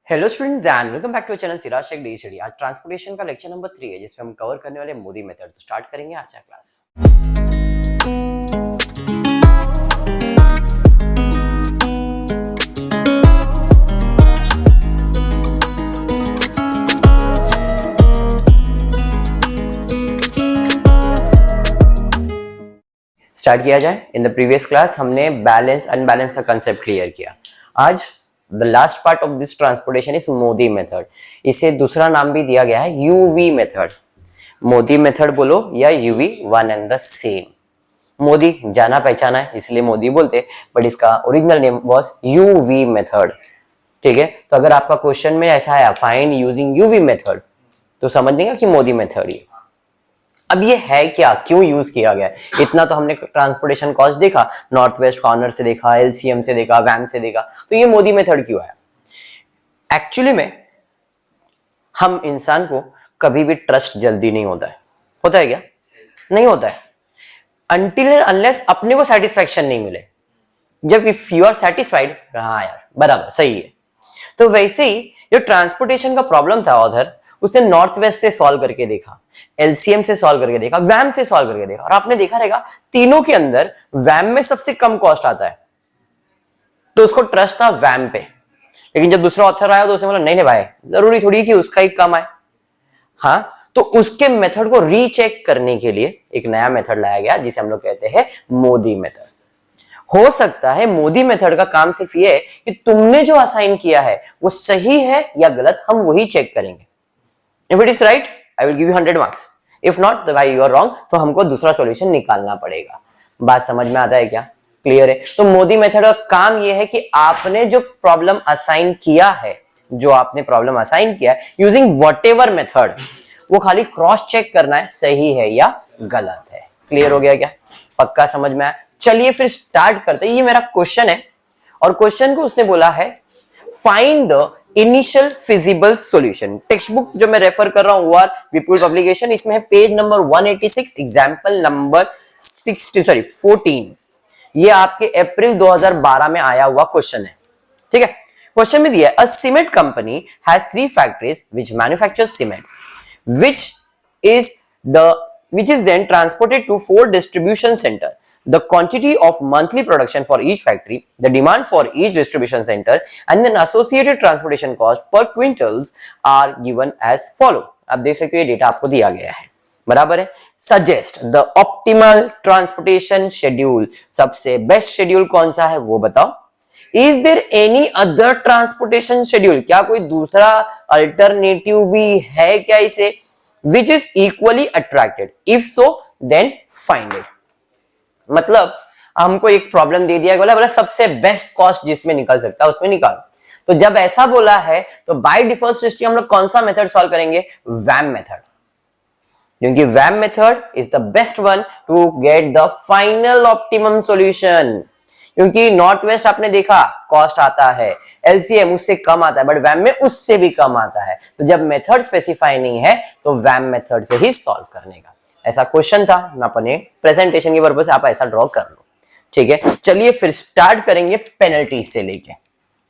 Hello students and welcome back to channel Siraj tech D study. आज transportation का lecture number 3 है जिसमें हम कवर करने वाले मोदी मेथड। तो स्टार्ट करेंगे आज का क्लास। स्टार्ट किया जाए। इन द प्रीवियस क्लास हमने बैलेंस अनबैलेंस का कंसेप्ट क्लियर किया। आज the last part of this transportation is Modi method. इसे दूसरा नाम भी दिया गया है यूवी मेथड। मोदी मेथड बोलो या UV, one and the same. Modi जाना पहचाना है इसलिए मोदी बोलते, बट इसका original name was UV method. ठीक है, तो अगर आपका क्वेश्चन में ऐसा आया फाइंड यूजिंग यूवी मेथड तो समझ देगा कि मोदी मेथड ही। अब ये है क्या, क्यों यूज किया गया है? इतना तो हमने ट्रांसपोर्टेशन कॉस्ट देखा, नॉर्थ वेस्ट कॉर्नर से देखा, एलसीएम से देखा, वैम से देखा, तो ये मोदी मेथड क्यों है? एक्चुअली में हम इंसान को कभी भी ट्रस्ट जल्दी नहीं होता है। होता है क्या? नहीं होता है अनटिल एंड अनलेस अपने को सेटिस्फैक्शन नहीं मिले। जब इफ यू आर सेटिस्फाइड, हाँ यार बराबर सही है। तो वैसे ही जो ट्रांसपोर्टेशन का प्रॉब्लम था ऑथर, उसने नॉर्थ वेस्ट से सॉल्व करके देखा, एलसीएम से सॉल्व करके देखा, वैम से सॉल्व करके देखा, और आपने देखा रहेगा तीनों के अंदर वैम में सबसे कम कॉस्ट आता है, तो उसको ट्रस्ट था वैम पे। लेकिन जब दूसरा ऑथर आया तो उसने बोला नहीं नहीं भाई, जरूरी थोड़ी कि उसका ही कम आए। हाँ, तो उसके मेथड को रीचेक करने के लिए एक नया मेथड लाया गया जिसे हम लोग कहते हैं मोदी मेथड। हो सकता है मोदी मेथड का काम सिर्फ ये है कि तुमने जो असाइन किया है वो सही है या गलत, हम वही चेक करेंगे। If it is right I will give you 100 marks, if not तो भाई यू आर रॉन्ग, तो हमको दूसरा सॉल्यूशन निकालना पड़ेगा। बात समझ में आता है क्या? क्लियर है? तो मोदी मेथड का काम यह है कि आपने जो प्रॉब्लम असाइन किया है, यूजिंग व्हाटएवर मेथड, वो खाली क्रॉस चेक करना है सही है या गलत है। क्लियर हो गया क्या? पक्का समझ में आया? चलिए फिर स्टार्ट करते हैं। ये मेरा क्वेश्चन है और क्वेश्चन को उसने बोला है find the initial feasible solution. Text book जो मैं रेफर कर रहा हूं वो विपुल पब्लिकेशन, इसमें है पेज नंबर 186, एग्जांपल नंबर 14। ये आपके अप्रैल 2012 में आया हुआ क्वेश्चन है। ठीक है, क्वेश्चन में दिया है a cement company has 3 factories which manufacture cement which is then transported to 4 distribution center. The quantity of monthly production for each factory, the demand for each distribution center, and then associated transportation cost per quintals are given as follow. आप देख सकते हो ये data आपको दिया गया है, बराबर है। Suggest the optimal transportation schedule. सबसे बेस्ट शेड्यूल कौन सा है वो बताओ। Is there any other transportation schedule? क्या कोई दूसरा अल्टरनेटिव भी है क्या इसे? Which is equally attracted? If so, then find it. मतलब हमको एक प्रॉब्लम दे दिया, बोला सबसे बेस्ट कॉस्ट जिसमें निकल सकता है उसमें निकालो। तो जब ऐसा बोला है तो बाय डिफॉल्ट सिस्टम हम लोग कौन सा मेथड सॉल्व करेंगे? वैम मेथड, क्योंकि VAM method is the best one to get the final optimum solution. क्योंकि नॉर्थ वेस्ट आपने देखा कॉस्ट आता है, एलसीएम उससे कम आता है, बट वैम में उससे भी कम आता है। तो जब मेथड स्पेसिफाई नहीं है तो वैम मेथड से ही सॉल्व करने का ऐसा क्वेश्चन था। अपने प्रेजेंटेशन के पर्पस से आप ऐसा ड्रॉ कर लो। ठीक है, चलिए फिर स्टार्ट करेंगे पेनल्टी से लेके।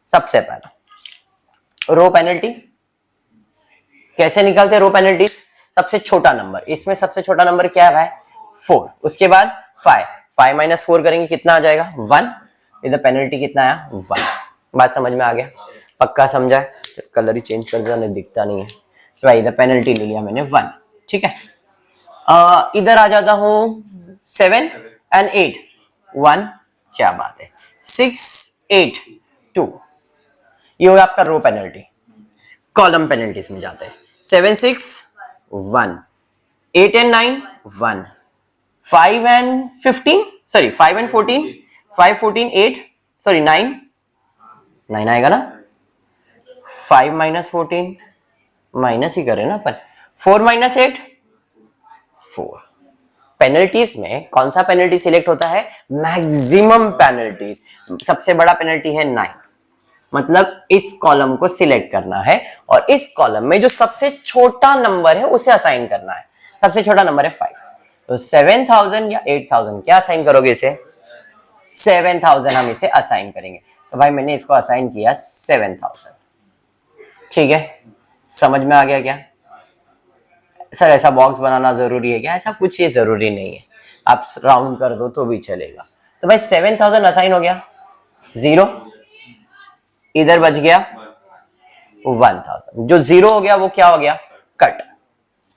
सबसे पहला रो पेनल्टी कैसे निकालते हैं? रो पेनल्टीज सबसे छोटा नंबर, इसमें सबसे छोटा नंबर क्या है भाई? 4। उसके बाद 5 माइनस 4 करेंगे कितना आ जाएगा? 1। इधर पेनल्टी कितना आया? 1। बात समझ में आ गया? पक्का समझा है? कलर ही चेंज कर दिया, नहीं दिखता नहीं है तो भाई इधर पेनल्टी ले लिया मैंने 1। ठीक है, इधर आ जाता हूं 7 and 8 1, क्या बात है, 6 8 2। ये होगा आपका रो पेनल्टी। कॉलम पेनल्टीज में जाते हैं 7 6 1, 8 and 9 1, 5 and 15 sorry 5 and 14, 5 14 8 sorry 9 आएगा ना। 5 minus 14 माइनस ही करे ना अपन, 4 minus 8 4। पेनल्टीज में कौन सा पेनल्टी सिलेक्ट होता है? Maximum penalties. सबसे बड़ा पेनल्टी है 9, मतलब इस कॉलम को सिलेक्ट करना है और इस कॉलम में जो सबसे छोटा नंबर है उसे असाइन करना है। सबसे छोटा नंबर है 5, तो 7000 या 8000 क्या असाइन करोगे इसे? 7000 हम इसे असाइन करेंगे। तो भाई मैंने इसको असाइन किया 7000। ठीक है, समझ में आ गया क्या? सर ऐसा बॉक्स बनाना जरूरी है क्या? ऐसा कुछ ही जरूरी नहीं है, आप राउंड कर दो तो भी चलेगा। तो भाई 7000 असाइन हो गया, 0 इधर बच गया 1000, जो 0 हो गया वो क्या हो गया? कट।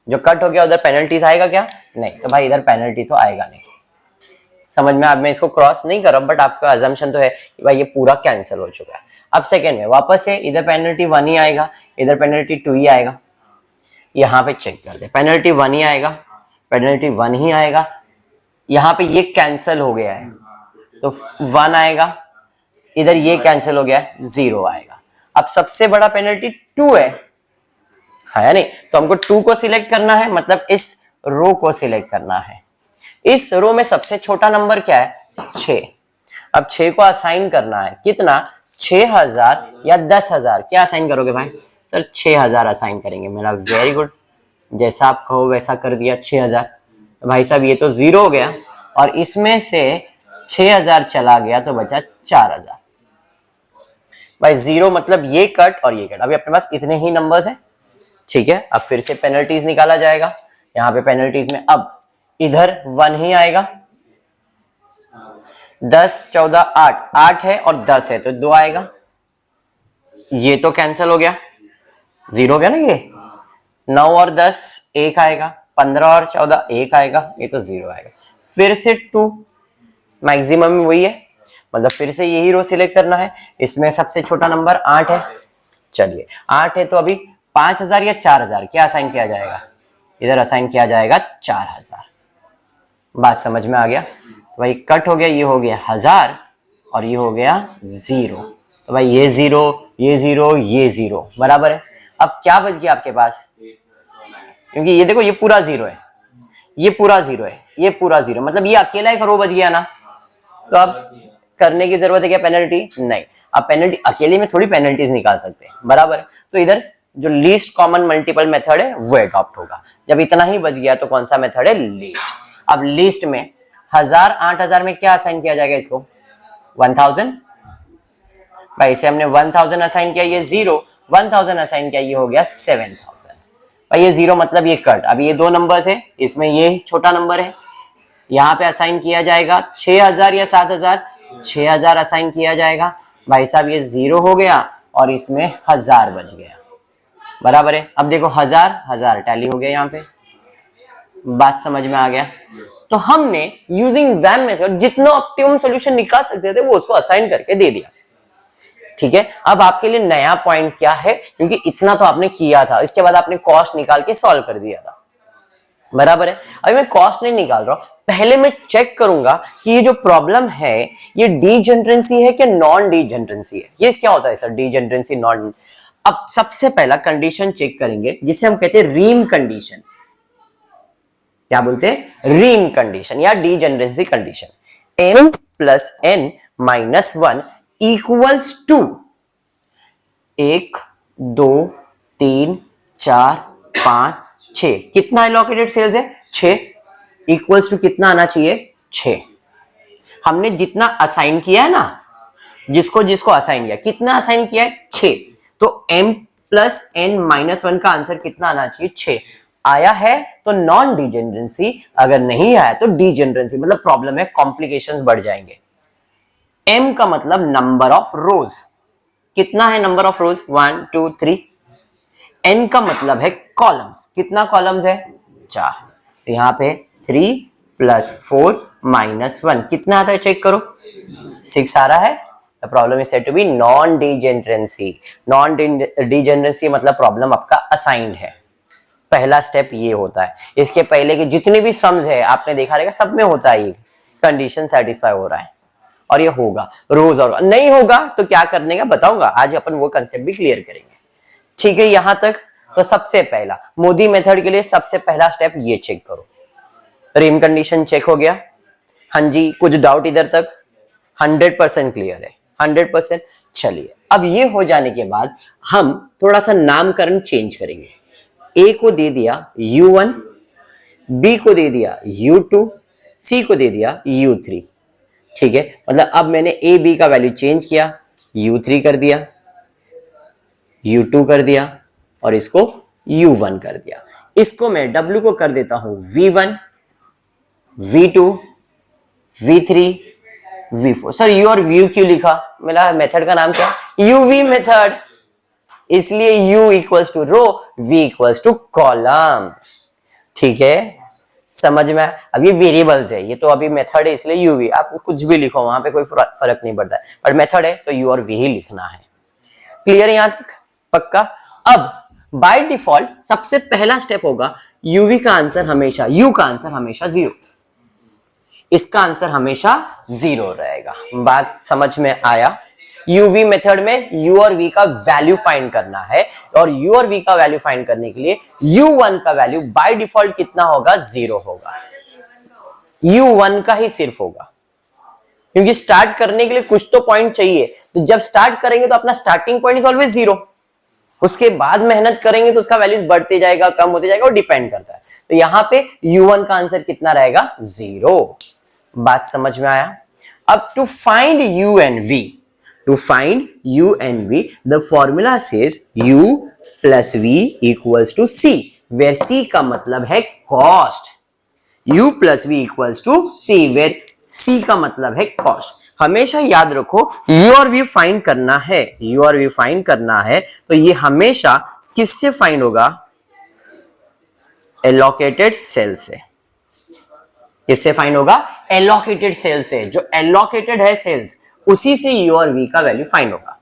जो कट हो गया उधर पेनल्टीज आएगा क्या? नहीं, तो भाई इधर पेनल्टी तो आएगा नहीं। समझ में? अब मैं इसको क्रॉस नहीं कर रहा, बट आपका अजम्पशन तो है कि भाई ये पूरा कैंसिल हो चुका है। अब सेकेंड में वापस है, इधर पेनल्टी 1 ही आएगा, इधर पेनल्टी 2 ही आएगा। यहाँ पे चेक कर दे, पेनल्टी 1 ही आएगा, पेनल्टी 1 ही आएगा। यहाँ पे ये कैंसिल हो गया है तो 1 आएगा, इधर ये कैंसिल हो गया है, 0 आएगा। अब सबसे बड़ा पेनल्टी 2 है या नहीं? तो हमको 2 को सिलेक्ट करना है, मतलब इस रो को सिलेक्ट करना है। इस रो में सबसे छोटा नंबर क्या है? 6। अब 6 को असाइन करना है, कितना? 6000 या 10000? क्या असाइन करोगे भाई? सर 6000 असाइन करेंगे। मेरा वेरी गुड, जैसा आप कहो वैसा कर दिया, 6000। भाई साहब ये तो 0 हो गया और इसमें से 6000 चला गया तो बचा 4000। भाई 0 मतलब ये कट और ये कट। अभी अपने पास इतने ही नंबर्स हैं, ठीक है। अब फिर से पेनल्टीज निकाला जाएगा। यहाँ पे पेनल्टीज में अब इधर 1 ही आएगा, 10 14 8, 8 है और 10 है तो 2 आएगा। ये तो कैंसिल हो गया, 0 हो गया ना ये। 9 और 10 1 आएगा, 15 और 14 1 आएगा, ये तो 0 आएगा। फिर से 2, मैक्सिमम वही है, मतलब फिर से यही रो सिलेक्ट करना है। इसमें सबसे छोटा नंबर 8 है। चलिए 8 है तो अभी 5000 या 4000 क्या असाइन किया जाएगा? इधर असाइन किया जाएगा 4000। बात समझ में आ गया? तो भाई कट हो गया, ये हो गया 1000 और ये हो गया 0। तो भाई ये 0 ये 0 ये 0 बराबर है। अब क्या बच गया आपके पास? क्योंकि ये देखो ये पूरा 0 है, ये पूरा 0 है, ये पूरा 0, मतलब ये अकेला एक रो बच गया ना। तो अब करने की जरूरत है क्या पेनल्टी? नहीं। अब पेनल्टी अकेले में थोड़ी पेनल्टीज निकाल सकते हैं, बराबर है। तो इधर जो लीस्ट कॉमन मल्टीपल मेथड है वो अडॉप्ट होगा। जब इतना ही बच गया तो कौन सा मेथड है? लीस्ट। अब लीस्ट में 1000 8000 में क्या असाइन किया जाएगा इसको? 1000। भाई इसे हमने 1000 असाइन किया, ये 0, 1000 असाइन किया, ये हो गया 7000। भाई ये 0 मतलब ये कट। अब ये 2 नंबर्स है, इसमें ये छोटा नंबर है, यहाँ पे असाइन किया जाएगा 6000 या 7000? 6000 असाइन किया जाएगा। भाई साहब ये 0 हो गया और इसमें 1000 बच गया, बराबर है। अब देखो 1000 1000 टैली हो गया यहाँ पे। बात समझ में आ गया? तो हमने यूजिंग वैम मेथड जितना ऑप्टिमम सॉल्यूशन निकाल सकते थे वो उसको असाइन करके दे दिया, ठीक है। अब आपके लिए नया पॉइंट क्या है? क्योंकि इतना तो आपने किया था, इसके बाद आपने कॉस्ट निकाल के सॉल्व कर दिया था, बराबर है। अभी मैं कॉस्ट नहीं निकाल रहा हूं, पहले मैं चेक करूंगा कि ये जो प्रॉब्लम है ये डीजेनरेंसी है कि नॉन डीजेनरेंसी है। ये क्या होता है सर डीजेनरेंसी नॉन? अब सबसे पहला कंडीशन चेक करेंगे जिसे हम कहते हैं रीम कंडीशन। क्या बोलते हैं? रीम कंडीशन या degeneracy condition. m plus n minus 1 equals to 1 2 3 4 5 6। कितना एलोकेटेड सेल्स है? 6 इक्वल्स टू कितना आना चाहिए? 6। हमने जितना असाइन किया है ना, जिसको जिसको असाइन किया, कितना असाइन किया है? 6। तो m प्लस n माइनस 1 का आंसर कितना आना चाहिए? 6 आया है तो नॉन डीजेनरेंसी, अगर नहीं आया तो डीजेनरेंसी, मतलब प्रॉब्लम है, कॉम्प्लिकेशंस बढ़ जाएंगे। m का मतलब नंबर ऑफ रोज, कितना है नंबर ऑफ रोज? 1 2 3। n का मतलब है कॉलम्स, कितना कॉलम्स है? 4। तो यहाँ पे 3 प्लस 4 माइनस 1 कितना आता है? चेक करो, 6 आ रहा है। The problem is said to be non degeneracy. Non degeneracy मतलब प्रॉब्लम आपका असाइंड है। पहला स्टेप ये होता है। इसके पहले के जितने भी सम्स है आपने देखा रहेगा सब में होता है, ये कंडीशन सेटिस्फाई हो रहा है और ये होगा रोज। और नहीं होगा तो क्या करने का बताऊंगा, आज अपन वो कंसेप्ट भी क्लियर करेंगे, ठीक है। यहां तक तो सबसे पहला मोदी मेथड के लिए सबसे पहला स्टेप ये चेक करो, रीम कंडीशन चेक हो गया। हाँ जी, कुछ डाउट इधर तक? 100% क्लियर है, 100%। चलिए अब ये हो जाने के बाद हम थोड़ा सा नामकरण चेंज करेंगे। ए को दे दिया U1, बी को दे दिया U2, सी को दे दिया U3, ठीक है। मतलब अब मैंने ए बी का वैल्यू चेंज किया, U3 कर दिया, U2 कर दिया और इसको U1 कर दिया। इसको मैं W को कर देता हूं V1, V2, V3, V4। Sir U और V क्यों लिखा? मेरा मेथड का नाम क्या? UV मेथड, इसलिए U equals to row, V equals to column. ठीक है, समझ में? अब ये वेरिएबल्स है, ये तो अभी मेथड है इसलिए UV, आप कुछ भी लिखो वहां पे कोई फर्क नहीं पड़ता है, पर मेथड है तो U और V ही लिखना है। क्लियर है यहां तक? पक्का? अब बाय डिफॉल्ट सबसे पहला स्टेप होगा, UV का आंसर हमेशा, U का आंसर हमेशा 0, इसका आंसर हमेशा 0 रहेगा। बात समझ में आया? UV मेथड में U और V का वैल्यू फाइंड करना है, और U और V का वैल्यू फाइंड करने के लिए U1 का वैल्यू बाय डिफॉल्ट कितना होगा? 0 होगा। U1 का ही सिर्फ होगा, क्योंकि स्टार्ट करने के लिए कुछ तो पॉइंट चाहिए, तो जब स्टार्ट करेंगे तो अपना स्टार्टिंग पॉइंट इज ऑलवेज 0, उसके बाद मेहनत करेंगे तो उसका वैल्यू बढ़ते जाएगा, कम होते जाएगा, वो डिपेंड करता है। तो यहां पे U1 का आंसर कितना रहेगा? 0। बात समझ में आया? अब to find U and V, to find U and V, the formula says U plus V equals to C, where C का मतलब है cost। U plus V equals to C, where C का मतलब है cost। हमेशा याद रखो, U और V फाइंड करना है, U और V फाइंड करना है, तो ये हमेशा किससे फाइंड होगा? एलोकेटेड सेल से। किससे फाइंड होगा? एलोकेटेड सेल से। जो एलोकेटेड है सेल्स, उसी से U और V का वैल्यू फाइंड होगा।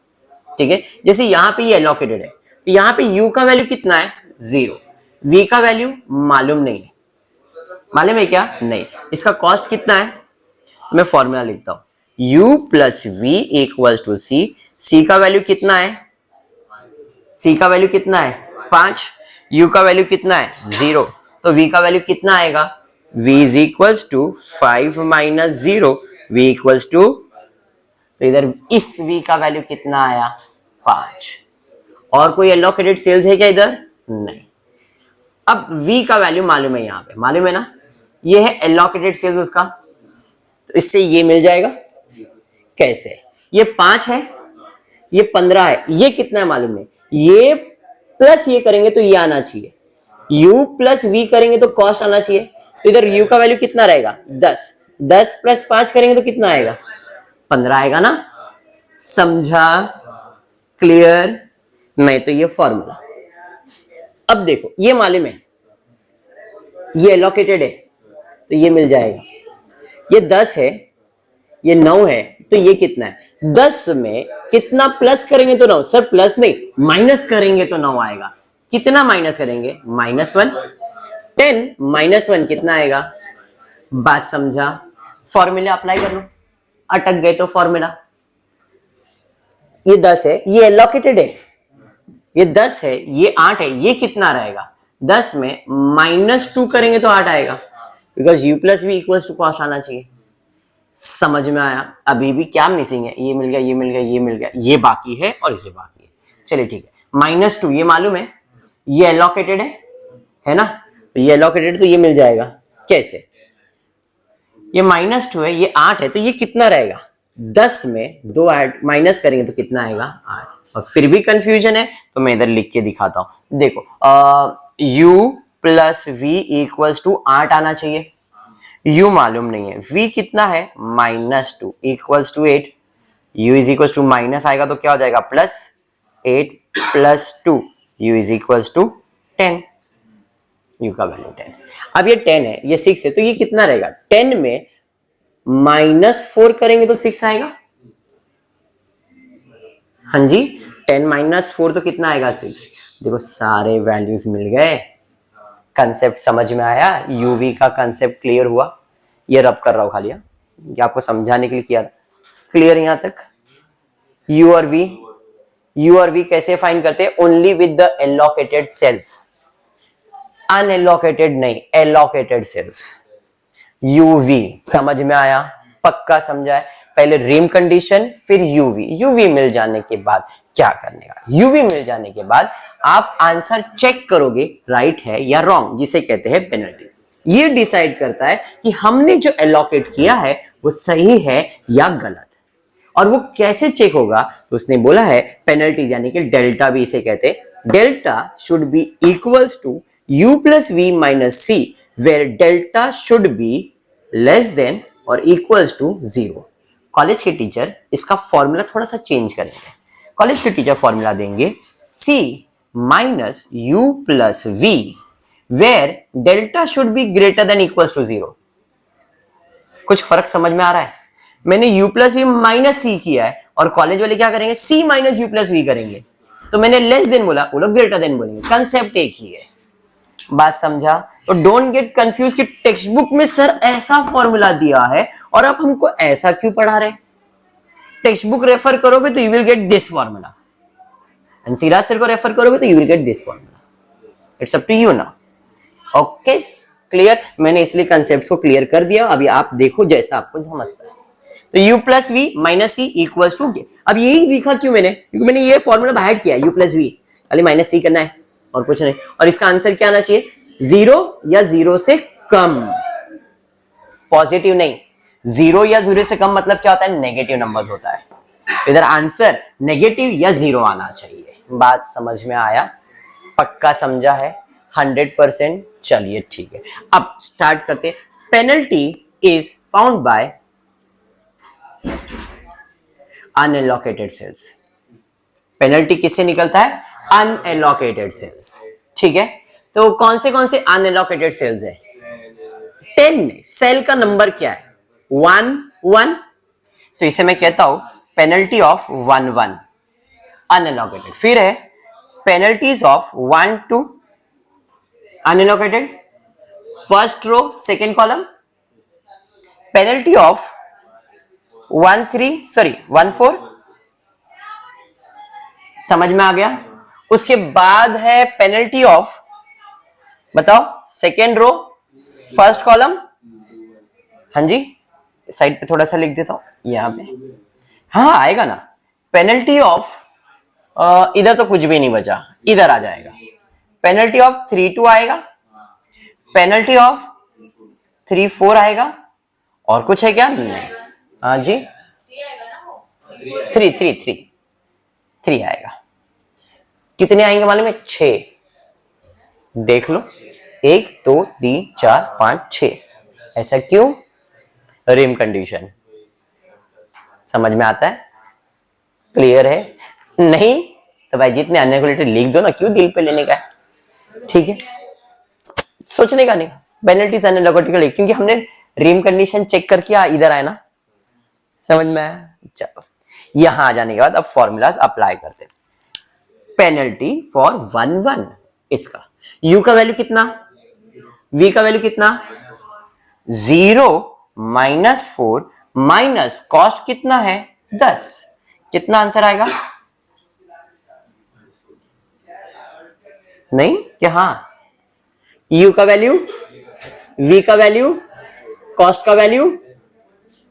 ठीक है, जैसे यहां पे ये एलोकेटेड है, तो यहां पे U का वैल्यू कितना है? 0। V का वैल्यू मालूम नहीं है, मालूम है क्या? नहीं। इसका कॉस्ट कितना है? मैं फॉर्मूला लिखता हूं, U plus V equal to C। C का वैल्यू कितना है? C का वैल्यू कितना है? 5। U का वैल्यू कितना है? 0। तो V का वैल्यू कितना आएगा? V is equals to 5 minus 0, V equals to, तो इधर इस V का वैल्यू कितना आया? 5। और कोई एलोकेटेड सेल्स है क्या इधर? नहीं। अब V का वैल्यू मालूम है, यहां पे मालूम है ना, ये है एलोकेटेड सेल्स उसका, तो इससे ये मिल जाएगा। कैसे? ये 5 है, ये 15 है, ये कितना है मालूम नहीं, ये प्लस ये करेंगे तो ये आना चाहिए, U प्लस V करेंगे तो कॉस्ट आना चाहिए, तो इधर U का वैल्यू कितना रहेगा? 10। 10 प्लस 5 करेंगे तो कितना आएगा? 15 आएगा ना। समझा? क्लियर? नहीं तो ये फॉर्मूला। अब देखो, ये मालूम है, ये एलोकेटेड है, तो ये मिल जाएगा। ये 10 है, ये 9 है, तो ये कितना है? 10 में कितना प्लस करेंगे तो 9? सर प्लस नहीं, माइनस करेंगे तो 9 आएगा। कितना माइनस करेंगे? -1। 10 माइनस 1 कितना आएगा? बात समझा? फॉर्मूला अप्लाई कर लो। अटक गए तो फॉर्मूला, ये 10 है, ये एलोकेटेड है, ये 10 है, ये 8 है, ये कितना रहेगा? 10 में -2 करेंगे तो 8 आएगा, because U plus V equals to cost आना चाहिए। समझ में आया? अभी भी क्या मिसिंग है? ये मिल गया, ये मिल गया, ये मिल गया, ये बाकी है और ये बाकी है। चलिए ठीक है, -2 ये मालूम है, ये एलोकेटेड है ना, तो ये एलोकेटेड, तो ये मिल जाएगा। कैसे? ये -2 है, ये 8 है, तो ये कितना रहेगा? 10 में 2 ऐड माइनस करेंगे तो कितना आएगा? 8। और फिर भी कंफ्यूजन है तो मैं इधर लिख के दिखाता हूं। देखो, U plus V equals to 8 आना चाहिए, U मालूम नहीं है, V कितना है? -2 equals to 8। U is equals to minus आएगा तो क्या हो जाएगा? +8 plus 2, U is equals to 10। U का वैल्यू 10। अब ये 10 है, ये 6 है, तो ये कितना रहेगा? 10 में -4 करेंगे तो 6 आएगा। हाँ जी, 10 - 4 तो कितना आएगा? 6। देखो सारे वैल्यूज मिल गए। कंसेप्ट समझ में आया? UV का कंसेप्ट क्लियर हुआ? ये रब कर रहा हूं खाली, ये आपको समझाने के लिए किया था। क्लियर यहां तक? U और V कैसे फाइंड करते हैं? Only with the allocated cells, unallocated नहीं, एलोकेटेड सेल्स। UV समझ में आया? पक्का समझा है? पहले रिम कंडीशन, फिर UV मिल जाने के बाद क्या करने का? UV मिल जाने के बाद आप आंसर चेक करोगे राइट है या रॉन्ग, जिसे कहते हैं पेनल्टी। ये डिसाइड करता है कि हमने जो एलोकेट किया है वो सही है या गलत। और वो कैसे चेक होगा, तो उसने बोला है पेनल्टीज यानी कि डेल्टा भी इसे कहते हैं। Delta should be equals to u plus V minus C, where delta should be less than और इक्वल्स टू 0। कॉलेज के टीचर इसका फॉर्मूला थोड़ा सा चेंज करेंगे। कॉलेज के टीचर फॉर्मूला देंगे c minus u plus v, where delta should be greater than equals to 0। कुछ फर्क समझ में आ रहा है? मैंने u plus V minus C किया है और कॉलेज वाले क्या करेंगे, c minus U plus V करेंगे। तो मैंने लेस देन बोला, वो लोग ग्रेटर देन बोलेंगे। कंसेप्ट एक ही है। बात समझा? तो डोंट गेट कंफ्यूज कि टेक्स्ट बुक में सर ऐसा फॉर्मूला दिया है और आप हमको ऐसा क्यों पढ़ा रहे। टेक्स्ट बुक रेफर करोगे तो you will get this formula, and Siraj sir को रेफर करोगे तो you will get this formula. It's up to you now. Okay, clear? मैंने इसलिए कंसेप्ट को क्लियर कर दिया। अभी आप देखो जैसा आपको समझता है। तो u plus V minus C equals to, अब यही लिखा क्यों मैंने, क्योंकि मैंने ये फॉर्मूला बाहर किया u प्लस वी, खाली माइनस सी करना है और कुछ नहीं। और इसका आंसर क्या आना चाहिए, 0 या 0 से कम, पॉजिटिव नहीं। 0 या 0 से कम मतलब क्या होता है, नेगेटिव नंबर्स होता है। इधर आंसर नेगेटिव या 0 आना चाहिए। बात समझ में आया? पक्का समझा है? 100%। चलिए ठीक है, अब स्टार्ट करते हैं। Penalty is found by unallocated cells. Penalty किससे निकलता है, अनएलोकेटेड सेल्स। ठीक है, तो कौन से अनएलोकेटेड सेल्स है, 10 सेल का नंबर क्या है, 1 1। तो इसे मैं कहता हूं पेनल्टी ऑफ 1 1 अनएलोकेटेड। फिर है penalties of 1 2 unallocated, first row second column. Penalty of 1 4, समझ में आ गया? उसके बाद है पेनल्टी ऑफ, बताओ, सेकेंड रो फर्स्ट कॉलम। हाँ जी, साइड पे थोड़ा सा लिख देता हूं यहां पे, हाँ आएगा ना। पेनल्टी ऑफ इधर तो कुछ भी नहीं बचा, इधर आ जाएगा। पेनल्टी ऑफ 3 2 आएगा, पेनल्टी ऑफ 3 4 आएगा, और कुछ है क्या, नहीं। हाँ जी, 3 आएगा। कितने आएंगे मालूम है, 6। देख लो, 1 2 3 4 5 6। ऐसा क्यों, रिम कंडीशन। समझ में आता है? क्लियर है? नहीं तो भाई जितने अनएलोकेटेड लिख दो ना, क्यों दिल पे लेने का है। ठीक है, सोचने का नहीं। पेनल्टीज अनएलोकेटेड क्योंकि हमने रिम कंडीशन चेक करके इधर आए ना, समझ में आया? चलो, यहां आ जाने के बाद अब फॉर्मूलाज अप्लाई करते हैं। पेनल्टी फॉर 1 1, इसका u का वैल्यू कितना, v का वैल्यू कितना, 0 -4 माइनस कॉस्ट कितना है, 10। कितना आंसर आएगा, नहीं क्या, हाँ, u का वैल्यू, v का वैल्यू, कॉस्ट का वैल्यू,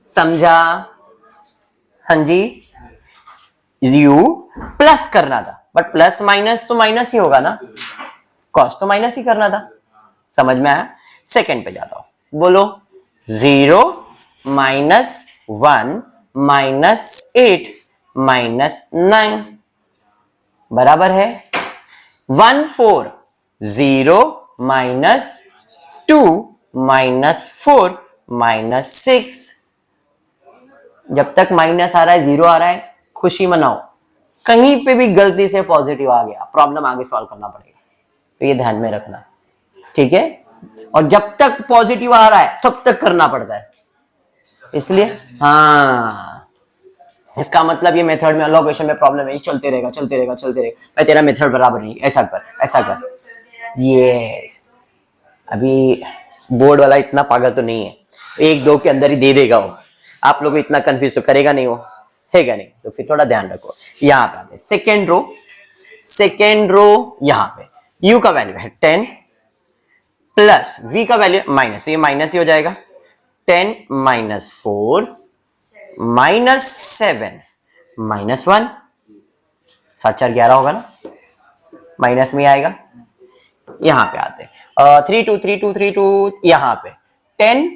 समझा? हाँ जी, u प्लस करना था, बट प्लस माइनस तो माइनस ही होगा ना, कॉस्ट तो माइनस ही करना था। समझ में आया? सेकंड पे जाता हूं, बोलो। 0 -1 -8 -9 बराबर है 1 4 0 -2 -4 -6। जब तक माइनस आ रहा है, 0 आ रहा है, खुशी मनाओ। कहीं पे भी गलती से पॉजिटिव आ गया, प्रॉब्लम आगे सॉल्व करना पड़ेगा, तो ये ध्यान में रखना। ठीक है, और जब तक पॉजिटिव आ रहा है तब तक करना पड़ता है, इसलिए हाँ, इसका मतलब ये मेथड में, अलोकेशन में प्रॉब्लम है, चलते रहेगा भाई, तेरा मेथड बराबर नहीं, ऐसा कर। ये अभी बोर्ड वाला इतना पागल तो नहीं है, 1 2 के अंदर ही दे देगा वो। आप लोग इतना कंफ्यूज तो करेगा नहीं वो, हैगा नहीं, तो फिर थोड़ा ध्यान रखो। यहाँ पे आते सेकेंड रो यहाँ पे u का वैल्यू है 10 प्लस v का वैल्यू माइनस, तो ये माइनस ही हो जाएगा। 10 -4 -7 -1, 7 4 11 होगा ना, माइनस में आएगा। यहाँ पे आते 3 2 यहाँ पे 10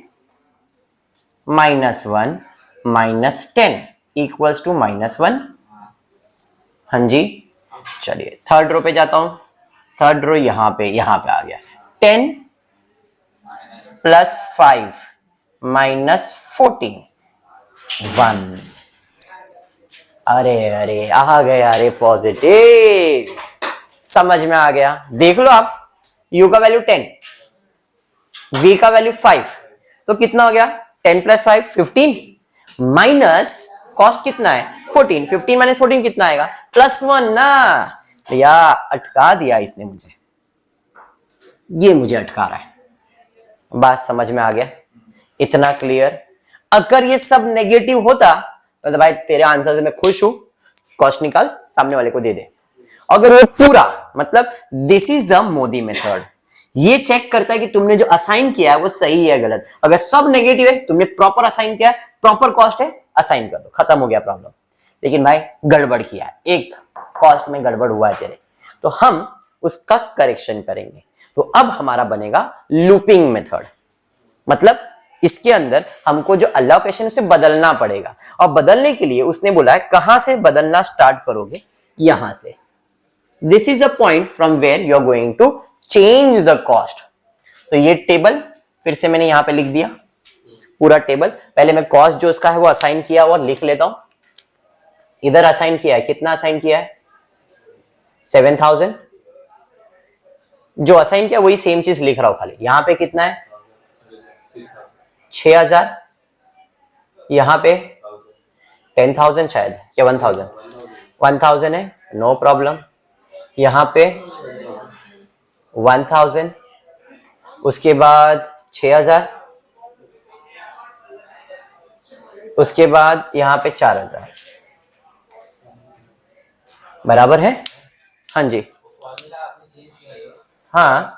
-1 -10 इक्वल्स टू -1। हाँ जी, चलिए थर्ड रो पे जाता हूं। थर्ड रो यहां पे आ गया। 10 + 5 - 14 1। अरे अरे आ गया, अरे पॉजिटिव, समझ में आ गया। देख लो आप, u का वैल्यू 10, v का वैल्यू 5, तो कितना हो गया? 10 + 5 15 माइनस कॉस्ट कितना है 14। 15 - 14 कितना आएगा? +1 ना। या अटका दिया इसने मुझे, ये मुझे अटका रहा है। बात समझ में आ गया? इतना क्लियर। अगर ये सब नेगेटिव होता तो भाई तेरे आंसर से मैं खुश हूं, कॉस्ट निकाल सामने वाले को दे दे। अगर वो पूरा, मतलब this is the Modi method, ये चेक करता है कि तुमने जो असाइन किया है वो सही है गलत। अगर सब नेगेटिव है, तुमने प्रॉपर असाइन किया, प्रॉपर कॉस्ट है, असाइन कर दो, खत्म हो गया प्रॉब्लम। लेकिन भाई गड़बड़ किया है, एक कॉस्ट में गड़बड़ हुआ है तेरे, तो हम उसका करेक्शन करेंगे। तो अब हमारा बनेगा लूपिंग मेथड, मतलब इसके अंदर हमको जो अलोकेशन उसे बदलना पड़ेगा। और बदलने के लिए उसने बोला है कहां से बदलना स्टार्ट करोगे? यहां से। This is the point from where you are going to change the cost. तो ये टेबल फिर से मैंने यहां पे लिख दिया, पूरा टेबल। पहले मैं कॉस्ट जो उसका है वो असाइन किया और लिख लेता हूं। इधर असाइन किया है, कितना असाइन किया है? 7000। जो असाइन किया वही सेम चीज लिख रहा हूं खाली। यहां पे कितना है? 6000। यहां पे 10,000 शायद, या 1000। 1000 है, नो प्रॉब्लम। यहां पे 1000, उसके बाद 6000, उसके बाद यहां पे 4000। बराबर है? हाँ जी, हाँ,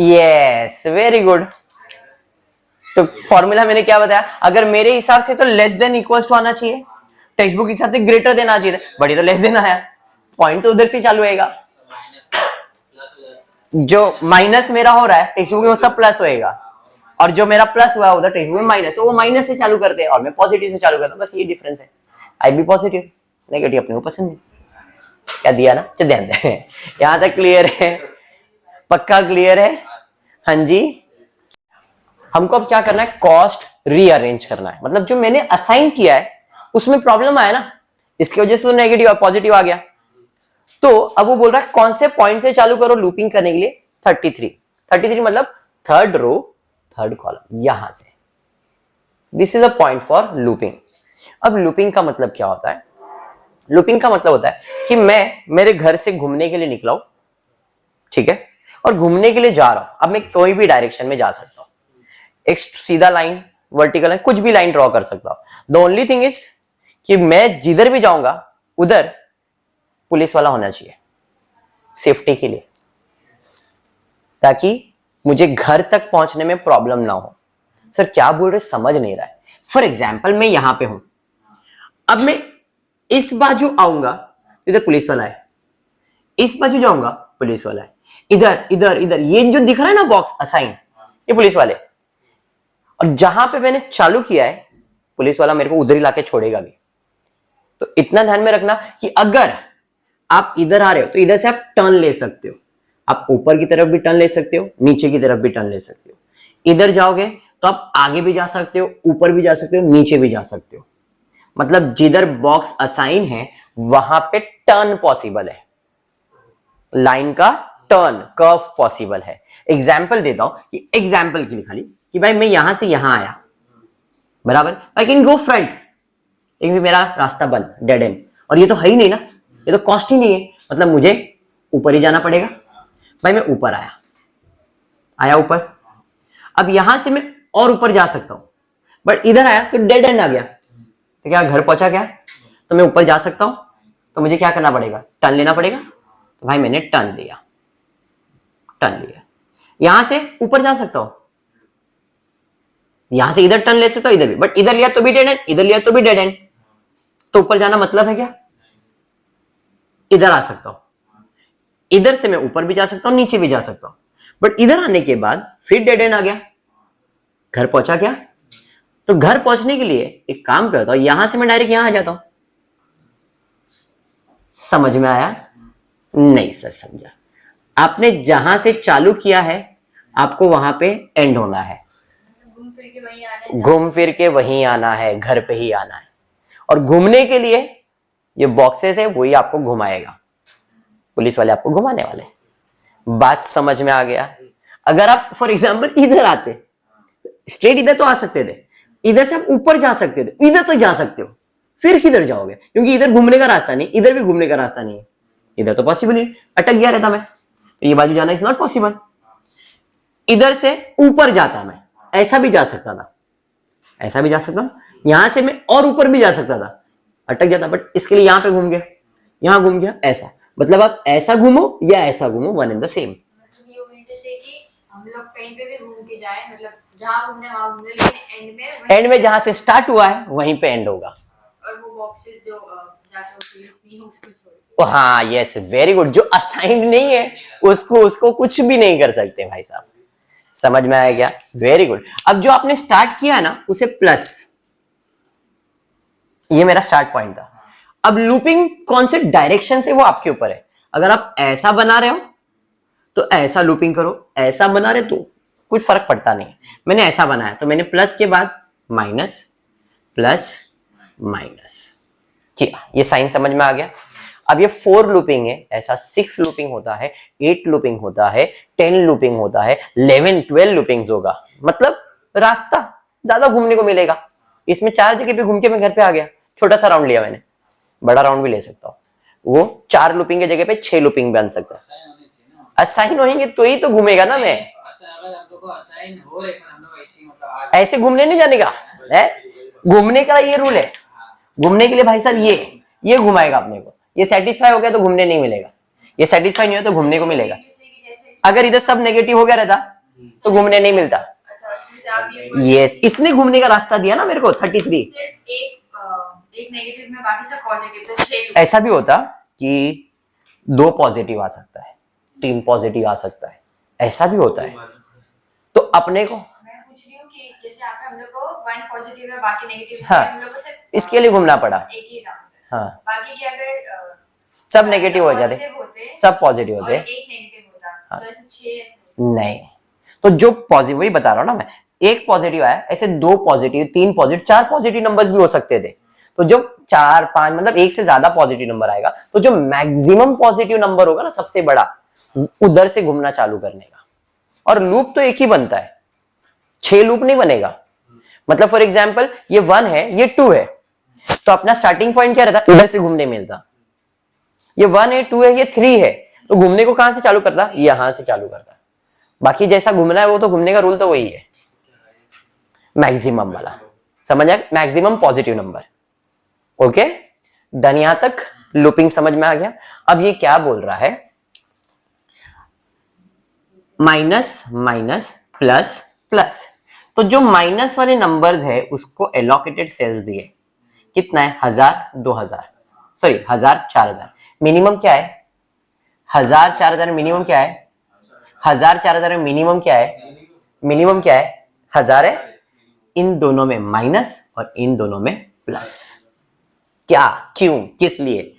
यस, वेरी गुड। तो फॉर्मूला मैंने क्या बताया? अगर मेरे हिसाब से तो लेस देन इक्वल्स टू आना चाहिए, टेक्स्ट बुक के हिसाब से ग्रेटर देन आना चाहिए, बड़ी तो लेस देन आया। पॉइंट तो उधर से चालू होएगा, जो माइनस मेरा हो रहा है टेक्स्ट बुक में वो सब प्लस होएगा, और जो मेरा प्लस हुआ है उधर टेक्स्ट बुक में माइनस, तो वो माइनस से चालू करते हैं और मैं पॉजिटिव से चालू करता हूँ। बस ये डिफरेंस है। आई बी पॉजिटिव, नेगेटिव अपने को पसंद है। क्या दिया ना, चल ध्यान दे। यहां तक क्लियर है? पक्का क्लियर है? हाँ जी। हमको अब क्या करना है? कॉस्ट रीअरेंज करना है। मतलब जो मैंने असाइन किया है उसमें प्रॉब्लम आया ना, इसकी वजह से तो नेगेटिव और पॉजिटिव आ गया। तो अब वो बोल रहा है कौन से पॉइंट से चालू करो लूपिंग करने के लिए? 33 मतलब थर्ड रो थर्ड कॉलम, यहां से। This is a point for looping. अब लूपिंग का मतलब क्या होता है? लूपिंग का मतलब होता है कि मैं मेरे घर से घूमने के लिए निकला हूं, ठीक है, और घूमने के लिए जा रहा हूं। अब मैं कोई भी डायरेक्शन में जा सकता हूं, एक सीधा लाइन, वर्टिकल लाइन, कुछ भी लाइन ड्रॉ कर सकता हूं। द ओनली थिंग इज कि मैं जिधर भी जाऊंगा उधर पुलिस वाला होना चाहिए, सेफ्टी के लिए, ताकि मुझे घर तक पहुंचने में प्रॉब्लम ना हो। सर क्या बोल रहे, समझ नहीं रहा है। फॉर एग्जाम्पल मैं यहां पे हूं, अब मैं इस बाजू आऊंगा, इधर पुलिस वाला है, इस बाजू जाऊंगा पुलिस वाला है, इधर इधर इधर, ये जो दिख रहा है ना बॉक्स असाइन, ये पुलिस वाले। और जहां पे मैंने चालू किया है पुलिस वाला मेरे को उधर ही लाके छोड़ेगा भी। तो इतना ध्यान में रखना कि अगर आप इधर आ रहे हो तो इधर से आप टर्न ले सकते हो, आप ऊपर की तरफ भी टर्न ले सकते हो, नीचे की तरफ भी टर्न ले सकते हो। इधर जाओगे तो आप आगे भी जा सकते हो, ऊपर भी जा सकते हो, नीचे भी जा सकते हो। मतलब जिधर बॉक्स असाइन है वहां पे टर्न पॉसिबल है, लाइन का टर्न कर्व पॉसिबल है। एग्जाम्पल देता हूं कि एग्जाम्पल के लिए खाली कि भाई मैं यहां से यहां आया, बराबर, आई कैन गो फ्रंट, लेकिन मेरा रास्ता बंद, डेड एंड, और ये तो है ही नहीं ना, ये तो कॉस्ट ही नहीं है, मतलब मुझे ऊपर ही जाना पड़ेगा। भाई मैं ऊपर आया, आया ऊपर, अब यहां से मैं और ऊपर जा सकता हूं, बट इधर आया तो डेड एंड आ गया, तो क्या घर पहुंचा क्या? तो मैं ऊपर जा सकता हूं, तो मुझे क्या करना पड़ेगा? टर्न लेना पड़ेगा। तो भाई मैंने टर्न लिया, टर्न लिया, यहां से ऊपर जा सकता हूं, यहां से इधर टर्न ले सकता हूं, इधर भी, बट इधर लिया तो भी डेड एंड, इधर लिया तो भी डेड एंड। तो ऊपर जाना मतलब है क्या? इधर आ सकता हूं, इधर से मैं ऊपर भी जा सकता हूं, नीचे भी जा सकता हूं, बट इधर आने के बाद फिर डेड एंड आ गया, घर पहुंचा क्या? तो घर पहुंचने के लिए एक काम करता हूं, यहां से मैं डायरेक्ट यहां आ जाता हूं। समझ में आया? नहीं सर समझा। आपने जहां से चालू किया है आपको वहां पे एंड होना है, घूम फिर के वहीं आना है, घर पे ही आना है। और घूमने के लिए ये बॉक्सेस है वही आपको घुमाएगा, पुलिस वाले आपको घुमाने वाले। बात समझ में आ गया? अगर आप फॉर एग्जाम्पल इधर आते, स्ट्रेट इधर तो आ सकते थे, इधर से आप ऊपर जा सकते थे, इधर तक जा सकते हो, फिर किधर जाओगे? क्योंकि इधर घूमने का रास्ता नहीं, इधर भी घूमने का रास्ता नहीं है, इधर तो पॉसिबल नहीं, अटक गया रहता मैं, तो ये बाजू जाना इज नॉट पॉसिबल। इधर से ऊपर जाता मैं, ऐसा भी जा सकता था, ऐसा भी जा सकता हूं, यहां से मैं और ऊपर भी जा सकता था, अटक जाता, बट इसके लिए यहां पे घूम गया, यहां घूम गया, ऐसा। मतलब आप ऐसा घूमो या ऐसा घूमो, वन इन द सेम। हम लोग कहीं पे भी घूम के जाए, मतलब जहां घूमने वहां घूमने, लेकिन एंड में जहां से स्टार्ट हुआ है वहीं पे एंड होगा। और वो बॉक्सेस जो जाके हाँ यस वेरी गुड, जो असाइंड नहीं है उसको कुछ भी नहीं कर सकते भाई साहब। समझ में आया क्या? Very good. अब जो आपने स्टार्ट किया है ना उसे प्लस, ये मेरा स्टार्ट पॉइंट था। अब लूपिंग कौन से डायरेक्शन से वो आपके ऊपर है। अगर आप ऐसा बना रहे हो तो ऐसा लूपिंग करो, ऐसा बना रहे तो कुछ फर्क पड़ता नहीं। मैंने ऐसा बनाया तो मैंने प्लस के बाद माइनस, प्लस माइनस किया, ये साइन समझ में आ गया। अब ये 4 लूपिंग है, ऐसा 6 लूपिंग होता है, 8 लूपिंग होता है, 10 लूपिंग होता है, 11 12 लूपिंग्स होगा। मतलब रास्ता ज्यादा घूमने को मिलेगा। इसमें 4 जगह पे घूम के मैं घर पे आ गया, छोटा सा राउंड लिया मैंने, बड़ा राउंड भी ले सकता हूँ। वो 4 लूपिंग की जगह पे 6 लूपिंग बन सकता है। असाइन होंगे तो ही तो घूमेगा ना। मैं अगर हम लोग को असाइन हो रहे पर हम लोग ऐसे मतलब ऐसे घूमने नहीं जाने का है, घूमने का ये रूल है। घूमने के लिए भाई साहब ये घुमाएगा अपने को, ये सेटिस्फाई हो गया तो घूमने नहीं मिलेगा, ये सेटिस्फाई नहीं हो तो घूमने को मिलेगा। अगर इधर सब नेगेटिव हो गया रहता तो घूमने नहीं मिलता। यस इसने घूमने का रास्ता दिया ना मेरे को 33। एक नेगेटिव में बाकी सब पॉजिटिव, तो ऐसा भी होता कि 2 पॉजिटिव आ सकता है, 3 पॉजिटिव आ सकता है, ऐसा भी होता है। तो अपने को मैं पूछ रही हूँ कि जैसे यहाँ पे हम लोग को 1 पॉजिटिव है बाकी नेगेटिव, हाँ, हम लोग को सिर्फ इसके लिए घूमना पड़ा। एक ही राउंड, हाँ बाकी के अगर सब नेगेटिव हो जाते, सब पॉजिटिव होते, एक नेगेटिव होता, हाँ। तो ऐसे 6 ऐसे नहीं, तो जो पॉजिटिव, वही बता रहा हूं ना मैं, एक पॉजिटिव आया, ऐसे 2 पॉजिटिव, 3 पॉजिटिव, 4 पॉजिटिव नंबर्स भी हो सकते थे। तो जो 4 5 मतलब एक से ज्यादा पॉजिटिव नंबर आएगा, तो जो मैक्सिमम पॉजिटिव नंबर होगा ना सबसे बड़ा, उधर से घूमना चालू करने का। और लूप तो एक ही बनता है, 6 लूप नहीं बनेगा। मतलब फॉर एग्जाम्पल ये 1 है, ये 2 है, तो अपना स्टार्टिंग पॉइंट क्या रहता, इधर से घूमने मिलता। ये 1 है, 2 है, ये 3 है, तो घूमने को कहां से चालू करता, यहां से चालू करता। बाकी जैसा घूमना है वो तो घूमने का रूल तो वही है, मैक्सिमम वाला। समझ आया? Maximum positive number. Okay done, यहां तक लूपिंग समझ में आ गया। अब ये क्या बोल रहा है, माइनस माइनस प्लस प्लस। तो जो माइनस वाले नंबर्स है उसको एलोकेटेड सेल्स दिए, कितना है, 1000 2000, सॉरी 1000 4000। मिनिमम क्या है, 1000 4000 मिनिमम क्या है, 1000 4000 में मिनिमम क्या है, मिनिमम क्या है, 1000 है। इन दोनों में माइनस और इन दोनों में प्लस। क्या, क्यों, किस लिए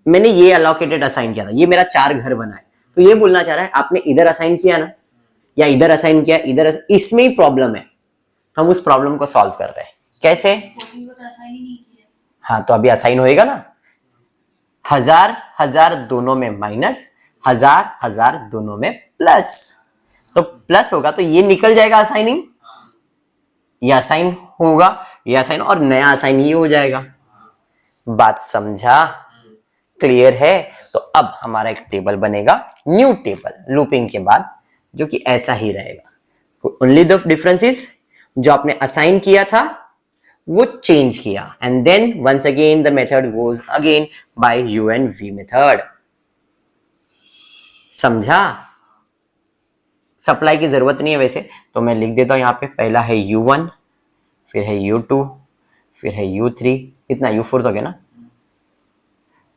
मैंने ये अलोकेटेड असाइन किया था। ये मेरा 4 घर बना है, तो ये बोलना चाह रहा है आपने इधर असाइन किया ना, या इधर असाइन किया, इधर इसमें ही प्रॉब्लम है, तो हम उस प्रॉब्लम को सॉल्व कर रहे हैं। कैसे? हाँ तो अभी असाइन होएगा ना, 1000 1000 दोनों में माइनस, 1000 1000 दोनों में प्लस, तो प्लस होगा तो ये निकल जाएगा असाइनिंग, ये असाइन होगा, ये असाइन, और नया असाइन ये हो जाएगा। बात समझा? क्लियर है? तो अब हमारा एक टेबल बनेगा, न्यू टेबल लूपिंग के बाद, जो कि ऐसा ही रहेगा। ओनली द डिफरेंस इज जो आपने असाइन किया था वो चेंज किया, and then once again the method goes again by U and V method. समझा? सप्लाई की जरूरत नहीं है वैसे, तो मैं लिख देता हूं यहां पे, पहला है u1, फिर है u2, फिर है u3, कितना u4 तो गया ना,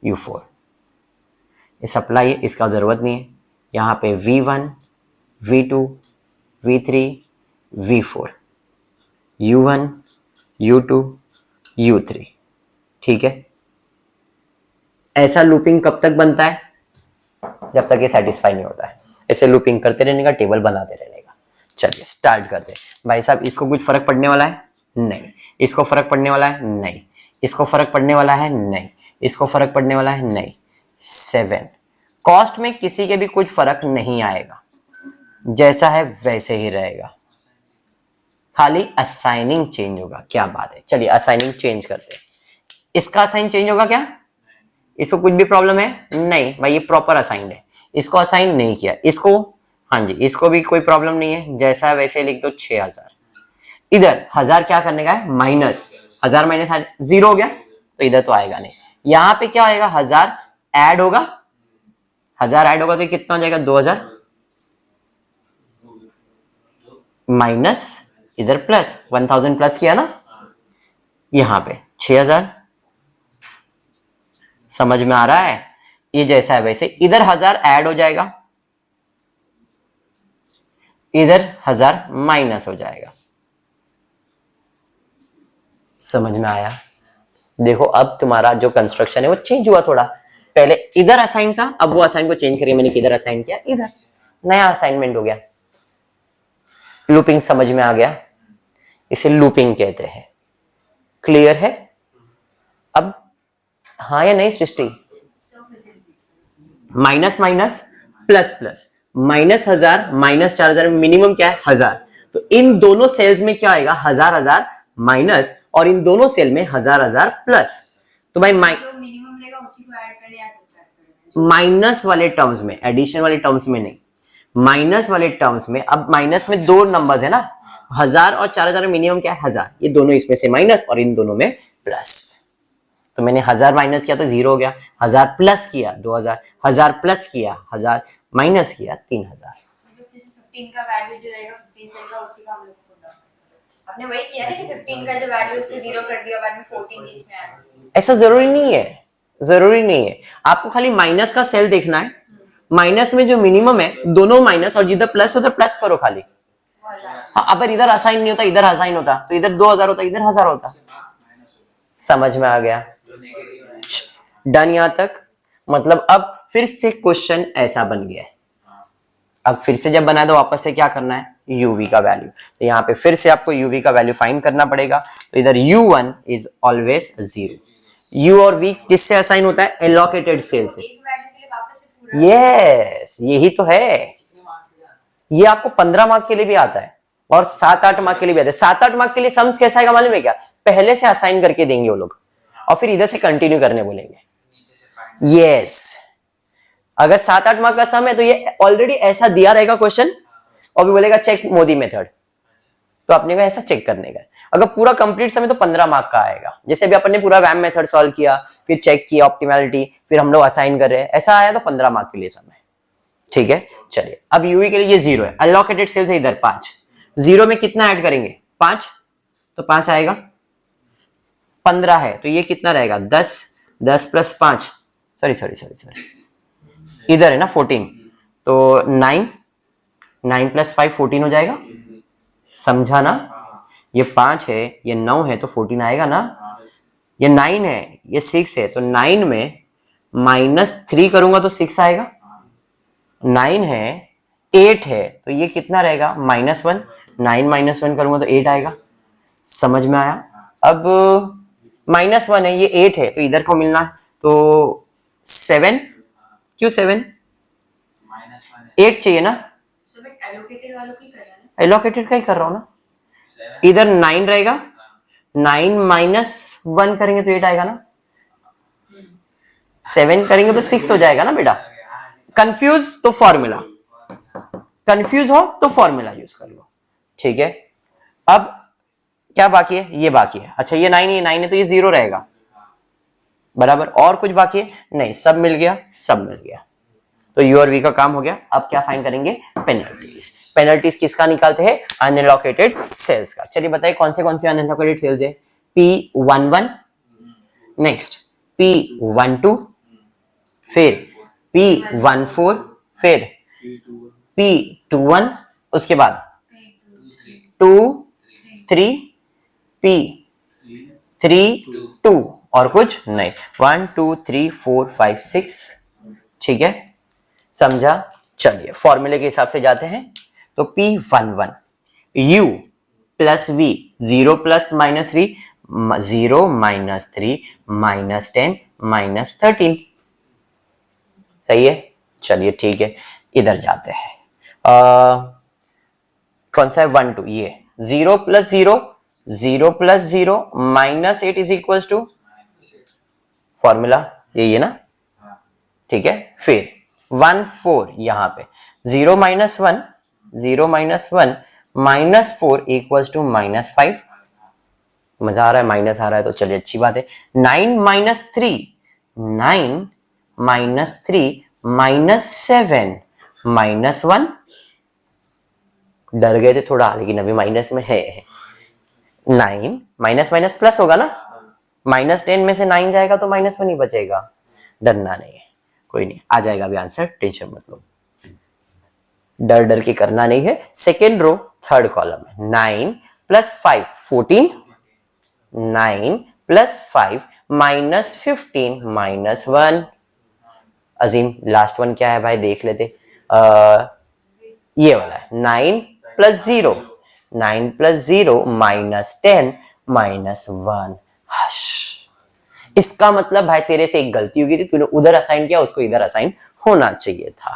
u4 ये सप्लाई है, इसका जरूरत नहीं है। यहाँ पे v1 v2 v3 v4, U1, U2, U3, ठीक है। ऐसा लूपिंग कब तक बनता है? जब तक ये सेटिस्फाई नहीं होता है। ऐसे लूपिंग करते रहने का, टेबल बनाते रहने का। चलिए स्टार्ट करते हैं। भाई साहब इसको कुछ फर्क पड़ने वाला है? नहीं। इसको फर्क पड़ने वाला है? नहीं। इसको फर्क पड़ने वाला है? नहीं। इसको फर्क पड़ने वाला है? नहीं। 7। कॉस्ट में किसी के भी कुछ फर्क नहीं आएगा, जैसा है वैसे ही रहेगा, खाली असाइनिंग चेंज होगा। क्या बात है, चलिए असाइनिंग चेंज करते हैं। इसका असाइन चेंज होगा क्या? इसको कुछ भी प्रॉब्लम है? नहीं भाई, ये प्रॉपर असाइंड है। इसको असाइन नहीं किया, इसको हाँ जी, इसको भी कोई प्रॉब्लम नहीं है, जैसा है वैसे लिख दो 6000। इधर 1000 क्या करने का है? माइनस 1000 माइनस 0 हो गया, तो इधर तो आएगा नहीं। यहाँ पे क्या आएगा? 1000 ऐड होगा, 1000 ऐड होगा तो कितना हो जाएगा? 2000 माइनस इधर प्लस 1000 प्लस किया ना, यहाँ पे 6000। समझ में आ रहा है? ये जैसा है वैसे इधर 1000 ऐड हो जाएगा, इधर 1000 माइनस हो जाएगा। समझ में आया? देखो अब तुम्हारा जो कंस्ट्रक्शन है वो चेंज हुआ थोड़ा। पहले इधर असाइन था, अब वो असाइन को चेंज करिए, मैंने किधर असाइन किया? इधर। नया असाइनमेंट हो गया। लूपिंग समझ में आ गया? इसे लूपिंग कहते हैं। क्लियर है? अब हाँ या नहीं Srishti? Minus minus plus plus, minus 1000 minus 4000 minimum क्या है? 1000। तो इन दोनों सेल्स में क्या आएगा? 1000 माइनस, और इन दोनों सेल में 1000 प्लस। तो भाई जो मिनिमम रहेगा उसी को ऐड करें या सब्ट्रैक्ट करें? माइनस वाले टर्म्स में, एडिशन वाले टर्म्स में नहीं, माइनस वाले टर्म्स में। अब माइनस में दो नंबर्स है ना, 1000 और 4000 मिनिमम क्या है? 1000। ये दोनों इसमें से माइनस और इन दोनों में प्लस। तो मैंने 1000 माइनस किया तो 0 हो गया, 1000 प्लस किया 2000, 1000 प्लस किया 1000, माइनस किया 3000। जो 15 का वैल्यू जो रहेगा 15 सेल का, उसी का हम लोग को आपने वही किया था कि 15 का जो वैल्यू उसको 0 कर दिया, बाद में 14 इसमें ऐड। ऐसा जरूरी नहीं है, जरूरी नहीं है। आपको खाली माइनस का सेल देखना है। माइनस में जो मिनिमम है दोनों माइनस, और जिधर प्लस उधर प्लस करो खाली। हाँ, अगर इधर असाइन नहीं होता इधर असाइन होता, तो इधर 2000 होता इधर 1000 होता। समझ में आ गया? डन यहां तक? मतलब अब फिर से क्वेश्चन ऐसा बन गया है। अब फिर से जब बनाए तो वापस से क्या करना है? यूवी का वैल्यू। तो यहाँ पे फिर से आपको यूवी का वैल्यू फाइंड करना पड़ेगा। तो इधर U1 इज ऑलवेज 0। U और V किससे असाइन होता है? एलोकेटेड सेल से। एक वैल्यू के लिए वापस से पूरा। यस, यही तो है। ये आपको 15 मार्क के लिए भी आता है और 7-8 मार्क के लिए भी आता है। 7-8 मार्क के लिए सम्स कैसा आएगा मालूम है क्या? पहले से असाइन करके देंगे वो लोग और फिर इधर से कंटिन्यू करने बोलेंगे। यस, अगर 7-8 मार्क का सम है तो ये ऑलरेडी ऐसा दिया रहेगा क्वेश्चन, और भी बोलेगा चेक मोदी मेथड, तो अपने को ऐसा चेक करने का। अगर पूरा कंप्लीट सम है तो 15 मार्क का आएगा। जैसे अभी अपन ने पूरा वैम मेथड सॉल्व किया, फिर चेक किया ऑप्टिमैलिटी, फिर हम लोग असाइन कर रहे हैं, ऐसा आया तो 15 मार्क के लिए सम है। ठीक है, चलिए अब यूवी के लिए ये 0 है, अलोकेटेड सेल्स है इधर 5। 0 में कितना ऐड करेंगे? 5, तो 5 आएगा। 15 है तो ये कितना रहेगा? 10, 10 प्लस 5, सॉरी इधर है ना 14, तो 9, 9 प्लस 5 14 हो जाएगा। समझा ना? ये 5 है, ये 9 है, तो 14 आएगा ना। ये 9 है, ये 6 है, तो 9 में -3 करूंगा तो 6 आएगा। 9 है, 8 है, तो ये कितना रहेगा? -1। 9 -1 करूंगा तो 8 आएगा। समझ में आया? अब -1 है, ये 8 है, तो इधर को मिलना है, तो 7। क्यों 7? 8 चाहिए ना, एलोकेटेड वालों की कर रहा है ना। एलोकेटेड का ही कर रहा हूं ना। इधर 9 रहेगा, 9 -1 करेंगे तो 8 आएगा ना। 7 करेंगे तो 6 हो जाएगा ना बेटा। कंफ्यूज तो फॉर्मूला, कंफ्यूज हो तो फॉर्मूला यूज कर लो। ठीक है, अब क्या बाकी है? ये बाकी है। अच्छा ये 9 है तो ये 0 रहेगा बराबर। और कुछ बाकी है? नहीं, सब मिल गया, सब मिल गया। तो यू और वी का काम हो गया। अब क्या फाइंड करेंगे? पेनल्टीज। पेनल्टीज किसका निकालते हैं? अनएलोकेटेड सेल्स का। चलिए बताइए कौन से अनएलोकेटेड सेल्स है? P11, नेक्स्ट P12, फिर P14, फिर P21, उसके बाद 2, 3, P 3 2 और कुछ नहीं, 1 2 3 4 5 6, ठीक है, समझा। चलिए फॉर्मूले के हिसाब से जाते हैं। तो P11 U plus V, 0 plus minus 3, 0 minus 3 minus 10 minus 13, सही है। चलिए ठीक है, इधर जाते हैं। कौन सा है 1 2, ये 0 plus 0, 0 plus 0 minus 8 is equal to, formula यही है ना, ठीक है। फिर 1 4 यहां पे 0 minus 1, 0 minus 1 minus 4 equals to minus 5, मजा आ रहा है, माइनस आ रहा है तो चलिए अच्छी बात है। 9 माइनस 3, 9 माइनस 3 माइनस 7 माइनस 1, डर गए थे थोड़ा लेकिन अभी माइनस में है। 9 माइनस माइनस प्लस होगा ना, माइनस 10 में से 9 जाएगा तो माइनस 1 ही बचेगा, डरना नहीं है, कोई नहीं आ जाएगा अभी आंसर, टेंशन मत लो, डर डर के करना नहीं है। सेकेंड रो थर्ड कॉलम है, 9 प्लस 5 14, 9 प्लस 5 माइनस 15 माइनस 1। अजीम लास्ट वन क्या है भाई देख लेते, ये वाला है 9 प्लस 0, 9 प्लस 0 माइनस 10 माइनस 1। इसका मतलब भाई तेरे से एक गलती हो गई थी, तूने उधर असाइन किया, उसको इधर असाइन होना चाहिए था।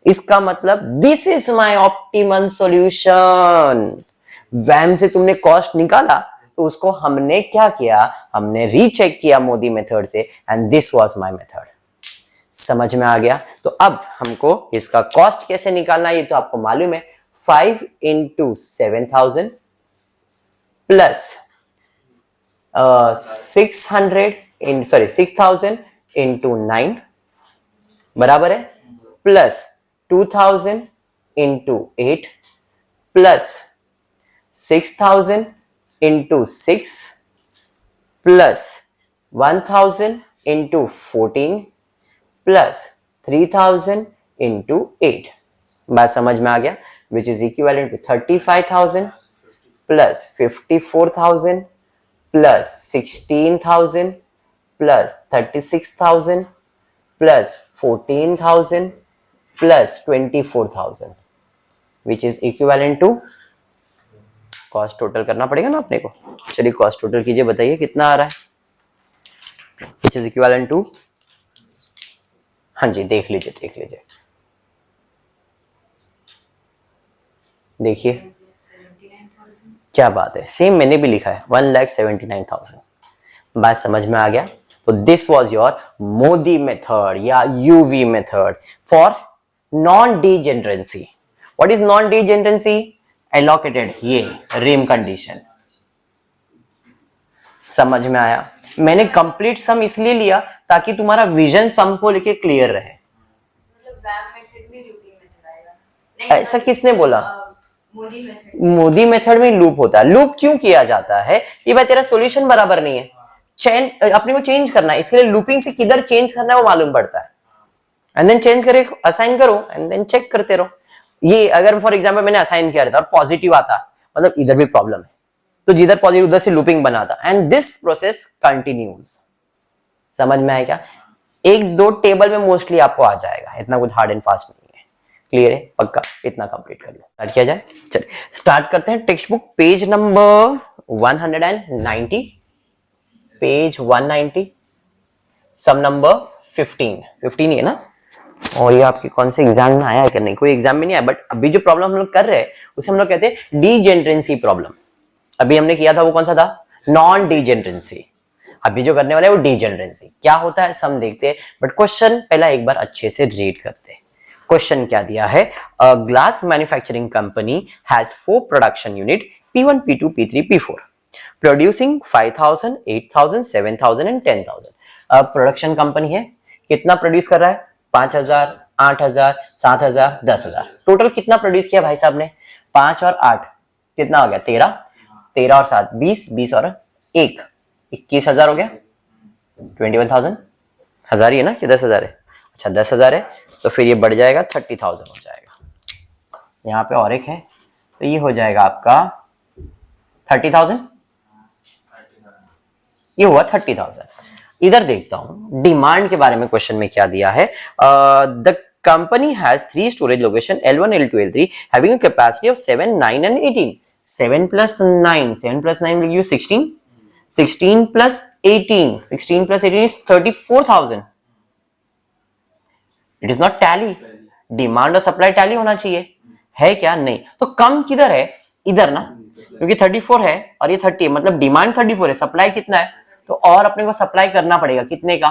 इसका मतलब this is my optimal solution. VAM से तुमने कॉस्ट निकाला तो उसको हमने क्या किया, हमने रीचेक किया मोदी मेथड से, and this was my method. समझ में आ गया। तो अब हमको इसका कॉस्ट कैसे निकालना है ये तो आपको मालूम है, 5 इंटू 7,000 प्लस 6,000 इंटू 9 बराबर है, plus 2,000 into 8 plus 6,000 into 6 plus 1,000 into 14 plus 3,000 into 8। बात समझ में आ गया, which is equivalent to 35,000 plus 54,000 plus 16,000 plus 36,000 plus 14,000 plus 24,000 which is equivalent to, cost total करना पड़ेगा ना अपने को। चलिए कॉस्ट टोटल कीजिए, बताइए कितना आ रहा है, विच इज इक्विवेलेंट टू, हाँ जी देख लीजिए देख लीजिए, देखिए क्या बात है, सेम मैंने भी लिखा है 1,79,000। बात समझ में आ गया। तो this was your MODI method या UV method for non degeneracy. What is non degeneracy? Allocated, ये रिम कंडीशन। समझ में आया। मैंने कंप्लीट सम इसलिए लिया ताकि तुम्हारा विजन सम को लेके क्लियर रहे। ऐसा किसने बोला? मोदी मेथड में लूप होता है। लूप क्यों किया जाता है कि भाई तेरा सॉल्यूशन बराबर नहीं है, चेंज अपने को चेंज करना है, इसके लिए लूपिंग से किधर चेंज करना है वो मालूम पड़ता है, एंड देन चेंज करे, असाइन करो एंड देन चेक करते रहो। ये अगर फॉर एग्जांपल मैंने असाइन किया रहता और पॉजिटिव आता, मतलब इधर भी प्रॉब्लम है, तो जिधर पॉजिटिव उधर से लूपिंग बनाता, एंड दिस प्रोसेस कंटिन्यूज। समझ में आया क्या? एक दो टेबल में मोस्टली आपको आ जाएगा, इतना कुछ हार्ड एंड फास्ट नहीं है। क्लियर है? पक्का इतना कंप्लीट कर लो। स्टार्ट किया जाए, चलिए स्टार्ट करते हैं। Text book page number 190, page 190, सम नंबर 15 ही है ना। और ये आपके कौन से एग्जाम में आया है कि नहीं? कोई एग्जाम में नहीं आया, बट अभी जो प्रॉब्लम हम लोग कर रहे हैं उसे हम लोग कहते हैं डीजेनरेंसी प्रॉब्लम। अभी हमने किया था वो कौन सा था? नॉन डीजेनरेंसी। अभी जो करने वाले हैं वो डीजेनरेंसी। क्या होता है सम देखते हैं, बट क्वेश्चन पहला एक बार अच्छे से रीड करते हैं। क्वेश्चन क्या दिया है? A glass manufacturing company has 4 production unit P1 P2 P3 P4 producing 5,000 8,000 7,000 and 10,000। अब प्रोडक्शन कंपनी है, कितना प्रोड्यूस कर रहा है? 5,000 8,000 7,000 10,000। टोटल कितना प्रोड्यूस किया भाई साहब ने? 5 और 8 कितना हो गया? 13, 13 और 7 20, 20 और 1 21,000 हो गया। 21,000 हजार ही है ना कि 10,000 है? अच्छा 10,000 है तो फिर ये बढ़ जाएगा 30,000 हो जाएगा। यहाँ पे और एक है तो ये हो जाएगा आपका 30,000 ये हुआ 30,000। इधर देखता हूं डिमांड के बारे में क्वेश्चन में क्या दिया है। The company has 3 storage location L1, L2, L3 having a capacity of 7, 9 and 18। 7 plus 9, 7 plus 9 will give you 16, 16 plus 18, 16 plus 18 is 34,000। It is not tally. Demand और सप्लाई टैली होना चाहिए, है क्या? नहीं। तो कम किधर है? इधर ना, क्योंकि 34 है और ये 30 है, मतलब डिमांड 34 है, सप्लाई कितना है? तो और अपने को सप्लाई करना पड़ेगा कितने का?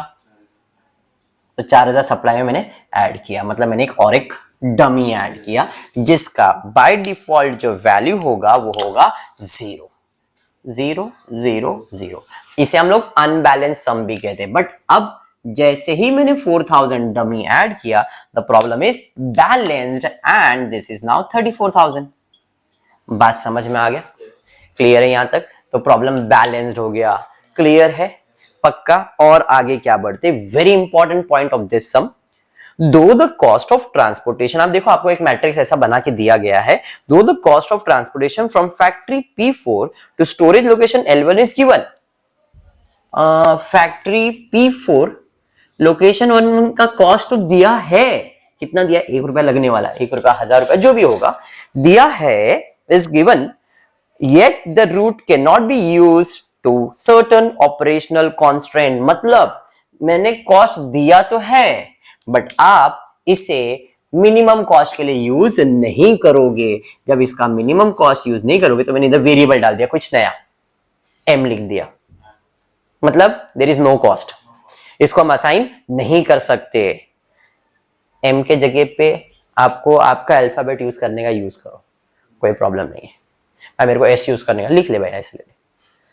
तो 4,000 सप्लाई में मैंने ऐड किया, मतलब मैंने एक डमी ऐड किया जिसका बाय डिफॉल्ट जो वैल्यू होगा वो होगा 0 0 0 0। इसे हम लोग अनबैलेंस सम भी कहते हैं। बट अब जैसे ही मैंने 4,000 डमी ऐड किया, the problem is balanced and this is now 34,000। बात समझ में आ गया? क्लियर है यहां तक? तो प्रॉब्लम बैलेंस्ड हो गया, क्लियर है पक्का? और आगे क्या बढ़ते, very important point of this sum, though the cost of transportation, आप देखो आपको एक मैट्रिक्स ऐसा बना के दिया गया है, दो the cost of transportation from factory P4 to storage location L1 is given. Factory P4 location 1 का कॉस्ट तो दिया है, कितना दिया? 1 रुपया लगने वाला, 1 रुपया 1,000 रुपया जो भी होगा दिया है, is given, yet the route cannot be used to certain operational constraint। मतलब मैंने कॉस्ट दिया तो है बट आप इसे मिनिमम कॉस्ट के लिए यूज नहीं करोगे। जब इसका मिनिमम कॉस्ट यूज नहीं करोगे तो मैंने इधर वेरिएबल डाल दिया, कुछ नया m लिख दिया, मतलब देयर इज नो कॉस्ट, इसको हम असाइन नहीं कर सकते। m के जगह पे आपको आपका अल्फाबेट यूज करने का यूज करो, कोई प्रॉब्लम नहीं है। भाई मेरे को s यूज करने का, लिख ले भाई s ले ले।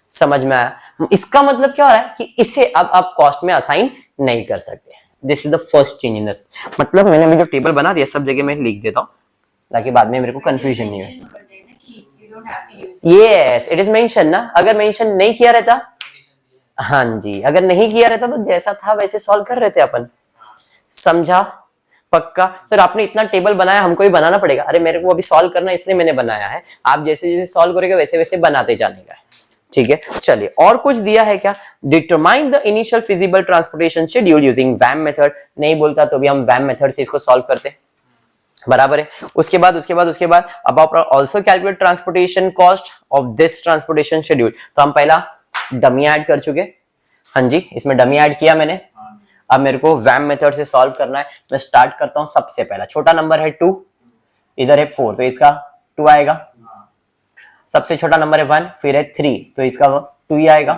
समझ में आया? इसका मतलब क्या हो रहा है कि इसे अब आप कॉस्ट में असाइन नहीं कर सकते। This is the first change in this, मतलब मैंने जो टेबल बना दिया सब जगह मैं लिख देता हूँ ताकि बाद में मेरे को कंफ्यूजन नहीं हो। यस, इट इज मेंशन ना, अगर मेंशन नहीं किया रहता, हाँ जी, अगर नहीं किया रहता तो जैसा था वैसे सॉल्व कर रहे थे अपन। समझा? पक्का? सर आपने इतना टेबल बनाया, हमको ही बनाना पड़ेगा? अरे मेरे को अभी सॉल्व करना इसलिए मैंने बनाया है, आप जैसे जैसे सॉल्व करोगे वैसे वैसे बनाते जाने का। ठीक है, चलिए और कुछ दिया है क्या? Determine the initial feasible transportation schedule using VAM method. नहीं बोलता तो भी हम वैम मेथड से इसको सॉल्व करते हैं, बराबर है। उसके बाद about also calculate transportation cost of this transportation schedule. तो हम पहला डमी ऐड कर चुके, हाँ जी, इसमें डमी ऐड किया मैंने। अब मेरे को वैम मेथड से सॉल्व करना है। मैं स्टार्ट करता हूं, सबसे पहला छोटा नंबर है 2, इधर है 4 तो इसका 2 आएगा। सबसे छोटा नंबर है 1, फिर है 3 तो इसका 2 ही आएगा।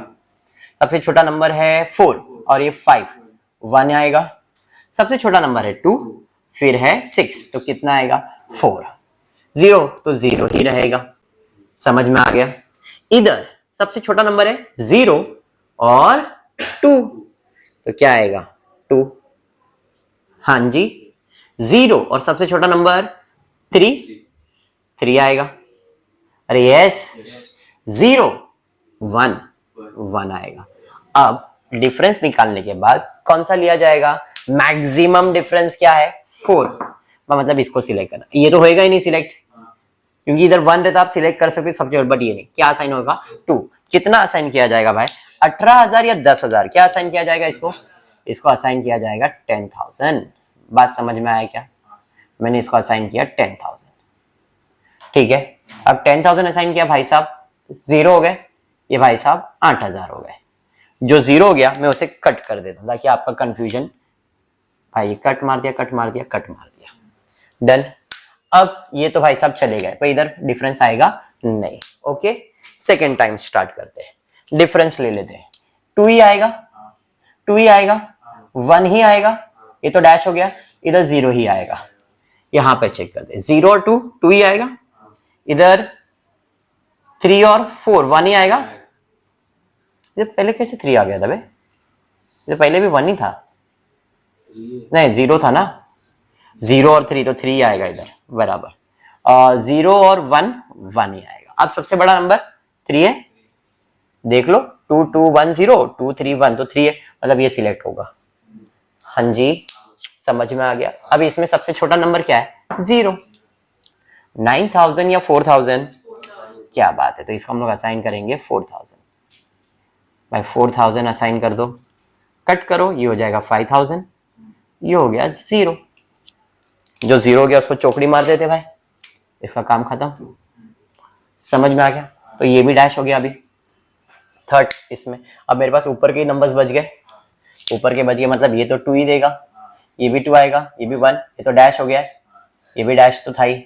सबसे छोटा नंबर है 4 और ये 5, 1 आएगा। सबसे छोटा नंबर है 2, फिर है 6 तो कितना आएगा? 4। 0 तो 0 ही रहेगा। समझ में आ गया? इधर सबसे छोटा नंबर है 0 और 2 तो क्या आएगा? 2, हाँ जी। 0 और सबसे छोटा नंबर 3 आएगा। अरे यस, 0 1 1 आएगा। अब डिफरेंस निकालने के बाद कौन सा लिया जाएगा? मैक्सिमम डिफरेंस क्या है? 4, मतलब इसको सिलेक्ट करना। ये तो होएगा ही नहीं सिलेक्ट, क्योंकि इधर 1 रहता आप सिलेक्ट कर सकते सबसे, बट ये नहीं। क्या असाइन होगा? 2। कितना असाइन किया जाएगा भाई? 18,000 या 10,000? क्या असाइन किया जाएगा इसको? इसको असाइन किया जाएगा 10,000। बात समझ में आया क्या? मैंने इसको असाइन किया 10,000। ठीक है, अब 10,000 असाइन किया भाई साहब, 0 हो गए, ये भाई साहब 8,000 हो गए। जो 0 हो गया मैं उसे कट कर देता हूं ताकि आपका कंफ्यूजन, भाई कट मार दिया, कट मार दिया, कट मार दिया, डन। अब ये तो भाई साहब चले गए, कोई इधर डिफरेंस आएगा नहीं। ओके, सेकेंड टाइम स्टार्ट करते हैं, डिफरेंस ले लेते हैं। 2 ही आएगा, 2 ही आएगा, 1 ही आएगा, ये तो डैश हो गया, इधर 0 ही आएगा। यहां पे चेक करते हैं, 0 और 2 ही आएगा। इधर 3 और 4 1 ही आएगा। इधर पहले कैसे 3 आ गया था बे? इधर पहले भी 1 ही था, नहीं 0 था ना। 0 और 3 तो 3 आएगा इधर, बराबर। 0 और 1 1 ही आएगा। अब सबसे बड़ा नंबर 3 है, देख लो, 2 2 1 0 2 3 1 तो 3 है, मतलब ये सिलेक्ट होगा। हाँ जी, समझ में आ गया। अब इसमें सबसे छोटा नंबर क्या है? 0। 9,000 या 4,000? क्या बात है, तो इसको हम लोग असाइन करेंगे 4,000। भाई 4000 असाइन कर दो, कट करो, ये हो जाएगा 5000, ये हो गया 0। जो 0 हो गया उसको चौकड़ी मार देते भाई, इसका काम खत्म। समझ में आ गया? तो ये भी डैश हो गया अभी थर्ड इसमें। अब मेरे पास ऊपर के नंबर्स बच गए, ऊपर के बच गए मतलब ये तो 2 ही देगा, ये भी 2 आएगा, ये भी 1, ये तो डैश हो गया, ये भी डैश तो था ही।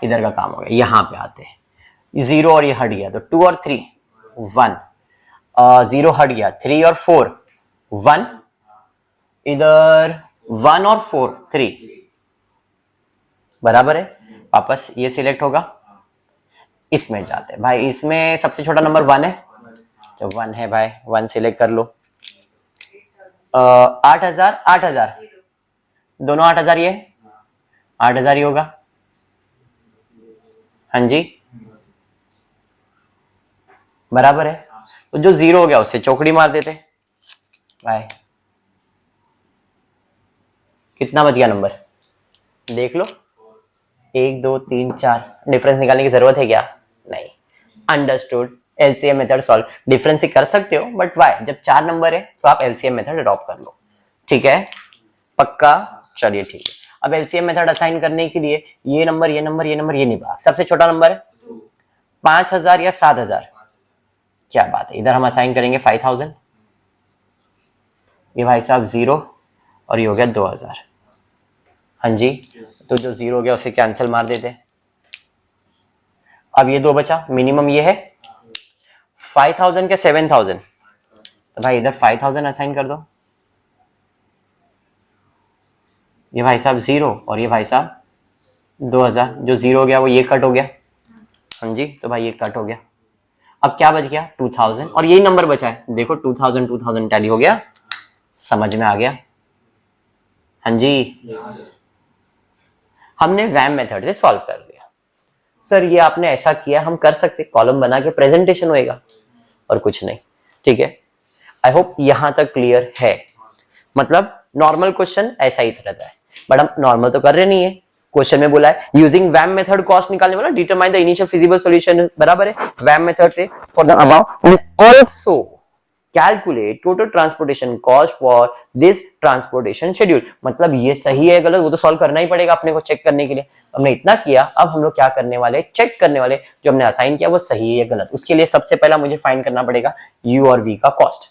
इधर का काम हो गया। यहाँ पे आते हैं, 0 और ये हट गया तो 2 और 3 1, 0 हट गया, 3 और 4 1, इधर 1 और 4 3, बराबर है। वापस ये सिलेक्ट होगा, इसमें जाते हैं भाई। इसमें सबसे छोटा नंबर 1 है, तो 1 है भाई, 1 सिलेक्ट कर लो। 8000 8000 दोनों 8000, ये 8000 ही होगा। हाँ जी, बराबर है। तो जो 0 हो गया उससे चौकड़ी मार देते भाई। कितना बच गया नंबर देख लो, 1 2 3 4। डिफरेंस निकालने की जरूरत है क्या? नहीं। Understood. LCM method solve, difference ही कर सकते हो बट वाई, जब 4 नंबर है तो आप एलसीएम मेथड अडॉप्ट कर लो। ठीक है, पक्का? चलिए ठीक है। अब एलसीएम मेथड असाइन करने के लिए ये नंबर ये नंबर ये नंबर ये नहीं भाग, सबसे छोटा नंबर है 5000 या 7000। क्या बात है, इधर हम असाइन करेंगे 5000, ये भाई साहब 0 और ये हो गया 2000। हाँ जी, तो जो 0 हो गया उसे कैंसिल मार देते। अब ये 2 बचा, मिनिमम ये है 5000 के 7000, तो भाई इधर 5000 असाइन कर दो। ये भाई साहब 0 और ये भाई साहब 2000, जो 0 हो गया वो ये कट हो गया। हाँ जी, तो भाई ये कट हो गया। अब क्या बच गया? 2000 और यही नंबर बचा है, देखो 2000 2000 टैली हो गया। समझ में आ गया? हाँ जी, हमने वैम मेथड से सॉल्व कर लिया। सर ये आपने ऐसा किया, हम कर सकते कॉलम बना के प्रेजेंटेशन होएगा और कुछ नहीं। ठीक है, आई होप यहां तक क्लियर है। मतलब नॉर्मल क्वेश्चन ऐसा ही रहता है, बट हम नॉर्मल तो कर रहे नहीं है। क्वेश्चन में बोला है यूजिंग वैम मेथड कॉस्ट निकालने वाला, determine the initial feasible solution, बराबर है। वैम मेथड से for the above we also calculate total transportation cost for this transportation schedule. मतलब ये सही है गलत वो तो सॉल्व करना ही पड़ेगा अपने को चेक करने के लिए। हमने इतना किया, अब हम लोग क्या करने वाले, चेक करने वाले जो हमने असाइन किया वो सही है या गलत। उसके लिए सबसे पहला मुझे फाइंड करना पड़ेगा यू और वी का कॉस्ट,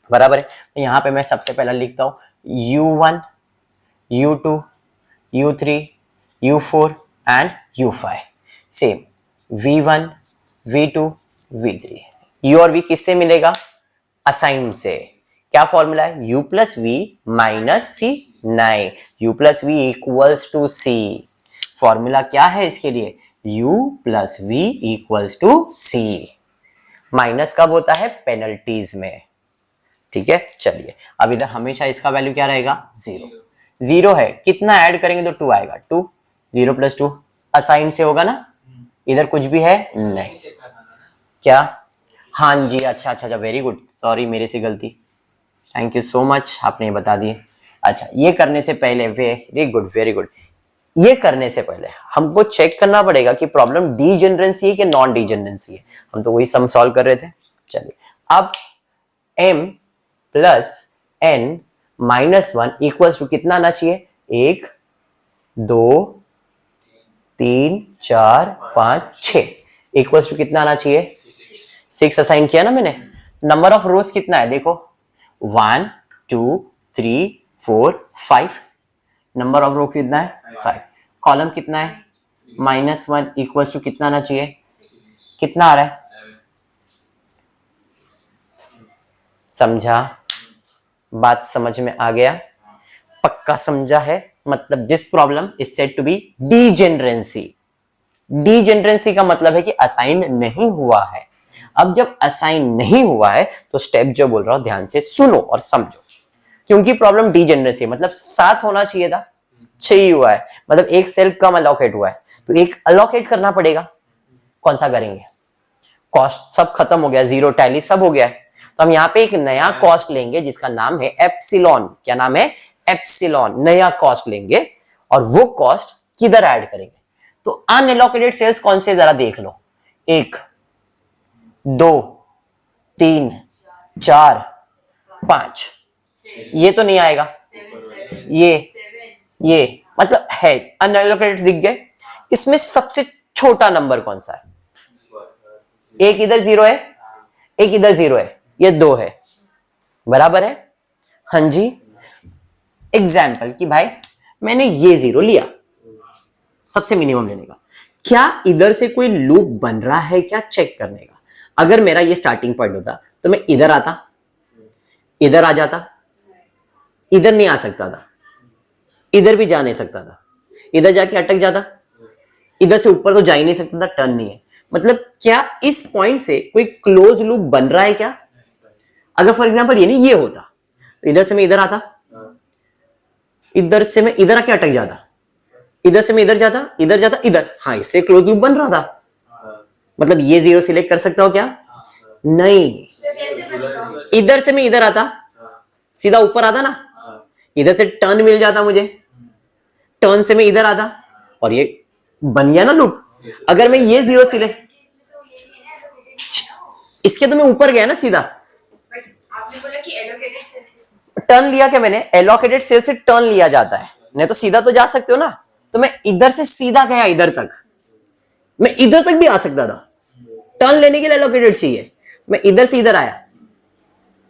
बराबर है। तो यहाँ पे मैं सबसे पहला लिखता हूं U1 U2 U3 U4 and U5। Same V1 V2 V3। U और V किससे मिलेगा? असाइन से। क्या फॉर्मूला है? U plus V minus C। नहीं, U plus V equals to C। Formula क्या है इसके लिए? U plus V equals to C। Minus कब होता है? पेनल्टीज में। ठीक है, चलिए अब इधर हमेशा इसका वैल्यू क्या रहेगा? 0। 0 है, कितना ऐड करेंगे तो 2 आएगा। 2 0 प्लस 2 असाइन से होगा ना, इधर कुछ भी है नहीं। क्या? हाँ जी, अच्छा अच्छा अच्छा, वेरी गुड, सॉरी मेरे से गलती, थैंक यू सो मच, आपने बता दिए। अच्छा, ये करने से पहले, वेरी गुड वेरी गुड, ये करने से पहले हमको चेक करना पड़ेगा कि प्रॉब्लम डीजेनरेंसी है कि नॉन डीजेनरेंसी है। हम तो वही सम सॉल्व कर रहे थे। चलिए, अब m plus n minus 1 equals to कितना आना चाहिए? 1 2 3 4 5 6 इक्वल्स टू कितना आना चाहिए? 6 असाइन किया ना मैंने। नंबर ऑफ रोज कितना है देखो, 1 2 3 4 5। नंबर ऑफ रो कितना है? 5। कॉलम कितना है? -1 इक्वल्स टू कितना आना चाहिए? कितना आ रहा है? समझा? बात समझ में आ गया? पक्का समझा है? मतलब this problem is said to be degeneracy. Degeneracy का मतलब है कि असाइन नहीं हुआ है। अब जब असाइन नहीं हुआ है तो स्टेप जो बोल रहा हूं ध्यान से सुनो और समझो, क्योंकि प्रॉब्लम डीजेनरेंसी मतलब 7 होना चाहिए था, 6 ही हुआ है, मतलब एक सेल कम अलोकेट हुआ है, तो एक अलोकेट करना पड़ेगा। कौन सा करेंगे? कॉस्ट सब खत्म हो गया, 0 टैली सब हो गया है, तो हम यहाँ पे एक नया कॉस्ट लेंगे जिसका नाम है एप्सिलॉन। क्या नाम है? एप्सिलॉन। नया कॉस्ट लेंगे और वो कॉस्ट किधर ऐड करेंगे? तो अनएलोकेटेड सेल्स कौन से जरा देख लो, 1 2 3 4 5, ये तो नहीं आएगा, ये मतलब है अनएलोकेटेड दिख गए। इसमें सबसे छोटा नंबर कौन सा है? एक इधर 0 है, एक इधर 0 है, ये 2 है, बराबर है। हाँ जी, एग्जाम्पल कि भाई मैंने ये 0 लिया, सबसे मिनिमम लेने का, क्या इधर से कोई लूप बन रहा है क्या चेक करने का। अगर मेरा ये स्टार्टिंग पॉइंट होता तो मैं इधर आता, इधर आ जाता, इधर नहीं आ सकता था, इधर भी जा नहीं सकता था, इधर जाके अटक जाता, इधर से ऊपर तो जा ही नहीं सकता था, टर्न नहीं है। मतलब क्या इस पॉइंट से कोई क्लोज लूप बन रहा है क्या? अगर फॉर एग्जांपल ये नहीं ये होता तो इधर से मैं इधर आता, इधर से मैं इधर आके अटक जाता, इधर से मैं इधर जाता, इधर जाता, इधर, हाँ इससे क्लोज लूप बन रहा था। मतलब ये 0 सिलेक्ट कर सकता हो क्या? नहीं। इधर से मैं इधर आता, सीधा ऊपर आता ना, इधर से टर्न मिल जाता मुझे, टर्न से मैं इधर आता और ये बन गया ना लूप। अगर मैं ये 0 सिलेक्ट, इसके तो मैं ऊपर गया ना सीधा। आपने बोला कि एलोकेटेड सेल से टर्न लिया क्या मैंने? एलोकेटेड सेल से टर्न लिया जाता है, नहीं तो सीधा तो जा सकते हो ना। तो मैं इधर से सीधा गया इधर तक, मैं इधर तक भी आ सकता था, टर्न लेने के लिए एलोकेटेड चाहिए। मैं इधर से इधर आया,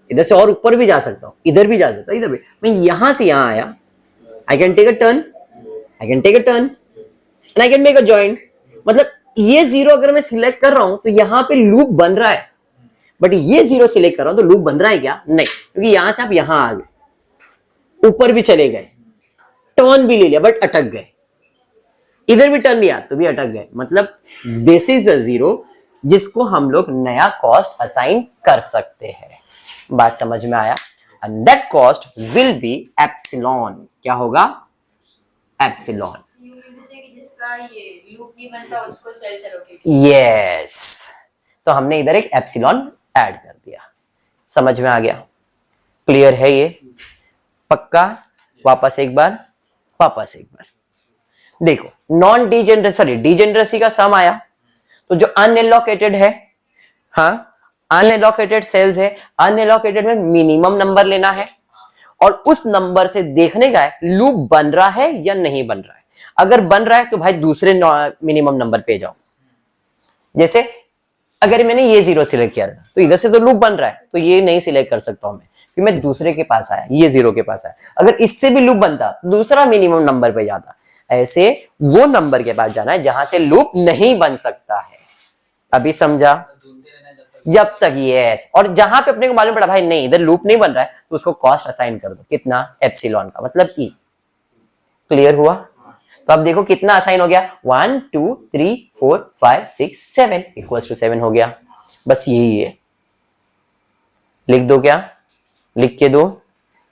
इधर से और ऊपर भी जा सकता हूं, इधर भी जा सकता हूं, इधर भी। मैं यहां से यहां आया, I can take a turn, I can take a turn and I can make a joint. मतलब ये 0 अगर मैं सिलेक्ट कर रहा हूं तो यहां पे लूप बन रहा है, बट ये 0 सिलेक्ट कर रहा हूं तो लूप बन रहा है क्या? नहीं, क्योंकि यहां से आप यहां आ गए, ऊपर भी चले गए, टर्न भी ले लिया बट अटक गए, इधर भी टर्न लिया तो भी अटक गए। मतलब दिस इज अ 0 जिसको हम लोग नया कॉस्ट असाइन कर सकते हैं। बात समझ में आया? And that cost will be epsilon. क्या होगा? एप्सिलॉन। जिसका ये लूप नहीं बनता उसको सेल्स एलोकेट। यस, तो हमने इधर एक एप्सिलॉन ऐड कर दिया। समझ में आ गया? क्लियर है ये? पक्का? वापस एक बार, वापस एक बार देखो। नॉन डिजेनरेसी, सॉरी डिजेनरेसी का सम आया, तो जो अनएलोकेटेड है, हाँ अनएलोकेटेड सेल्स है, अनएलोकेटेड में मिनिमम नंबर लेना है और उस नंबर से देखने का है लूप बन रहा है या नहीं बन रहा है। अगर बन रहा है तो भाई दूसरे मिनिमम नंबर पे जाओ। जैसे अगर मैंने ये 0 सिलेक्ट किया था तो इधर से तो लूप बन रहा है, तो ये नहीं सिलेक्ट कर सकता हूं मैं, फिर मैं दूसरे के पास आया, ये 0 के पास आया। अगर इससे भी लूप बनता दूसरा मिनिमम नंबर पे जाता। ऐसे वो नंबर के पास जाना है जहां से लूप नहीं बन सकता है। अभी समझा? जब तक यस, और जहां पे अपने को मालूम पड़ा भाई नहीं इधर लूप नहीं बन रहा है तो उसको कॉस्ट असाइन कर दो। कितना? एप्सिलॉन का मतलब ई। क्लियर हुआ? तो अब देखो कितना असाइन हो गया, 1 2 3 4 5 6 7 इक्वल्स टू 7 हो गया। बस यही है। लिख दो क्या? लिख के दो,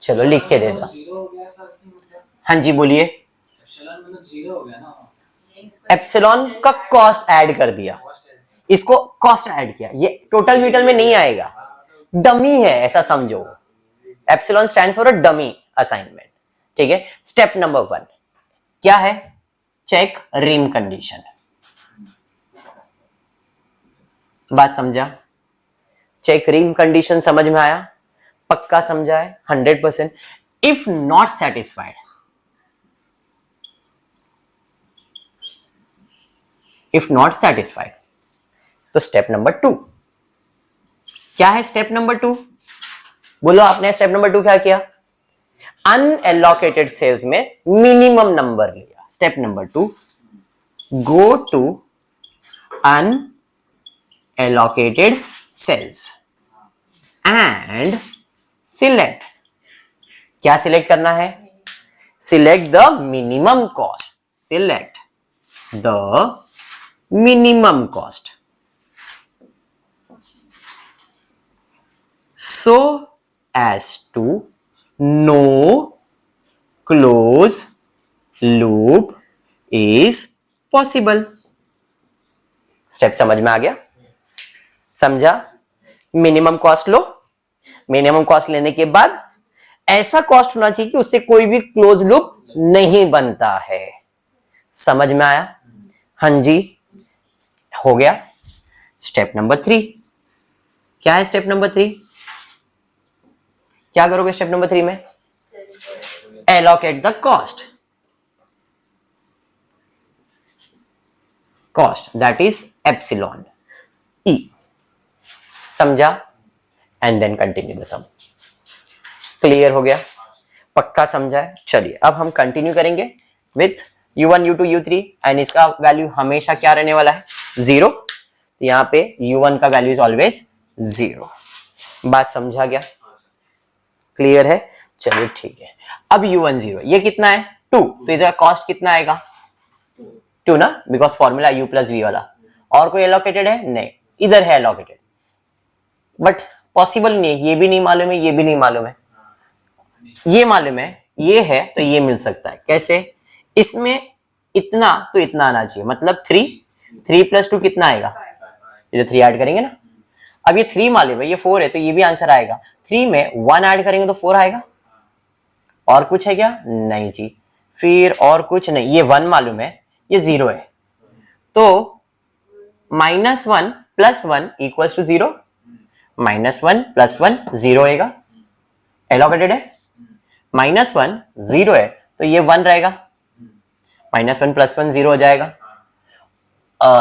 चलो लिख के दे दो। हाँ जी बोलिए। एप्सिलॉन का कॉस्ट ऐड कर दिया, इसको कॉस्ट ऐड किया, ये टोटल वीटल में नहीं आएगा, डमी है ऐसा समझो। Epsilon stands for a dummy assignment. ठीक है। स्टेप नंबर 1 क्या है? Check rim condition. बात समझा? चेक रिम कंडीशन समझ में आया? पक्का समझा है? 100%। If not satisfied, if not satisfied तो स्टेप नंबर 2 क्या है? स्टेप नंबर 2 बोलो आपने। स्टेप नंबर 2 क्या किया? अनएलोकेटेड सेल्स में मिनिमम नंबर लिया। Step number 2 go to unallocated cells and select. क्या सिलेक्ट करना है? Select the minimum cost. Select the minimum cost so as to no close loop is possible। Step समझ में आ गया? समझा? मिनिमम कॉस्ट लो, मिनिमम कॉस्ट लेने के बाद ऐसा कॉस्ट होना चाहिए कि उससे कोई भी क्लोज लूप नहीं बनता है। समझ में आया? हाँ जी, हो गया। स्टेप नंबर 3 क्या है? स्टेप नंबर 3 क्या करोगे स्टेप नंबर 3 में? Allocate the cost, cost that is epsilon E, समझा? And then continue the sum. Clear हो गया? पक्का समझा है? चलिए अब हम कंटिन्यू करेंगे with u1 u2 u3 and इसका वैल्यू हमेशा क्या रहने वाला है? 0। तो यहाँ पे u1 का वैल्यू इज ऑलवेज 0। बात समझा गया? क्लियर है? चलिए ठीक है। अब u1 0, ये कितना है? 2, तो इधर कॉस्ट कितना आएगा? 2 ना, because formula u plus v वाला। और कोई एलोकेटेड है? नहीं, इधर है एलोकेटेड, बट पॉसिबल नहीं है, ये भी नहीं मालूम है, ये भी नहीं मालूम है, ये मालूम है, ये है, तो ये मिल सकता है। कैसे? इसमें इतना तो इतना आना चाहिए, मतलब 3 प्लस 2 कितना आएगा? इधर 3 ऐड करेंगे ना। अब ये 3 मालूम है, ये 4 है, तो ये भी आंसर आएगा। 3 में 1 ऐड करेंगे तो 4 आएगा। और कुछ है क्या? नहीं जी। फिर और कुछ नहीं, ये 1 मालूम है, ये 0 है, तो -1 + 1 = 0। -1 + 1 0 होएगा, एलोकेटेड है। -1 0 है, तो ये 1 रहेगा, -1 + 1 0 हो जाएगा।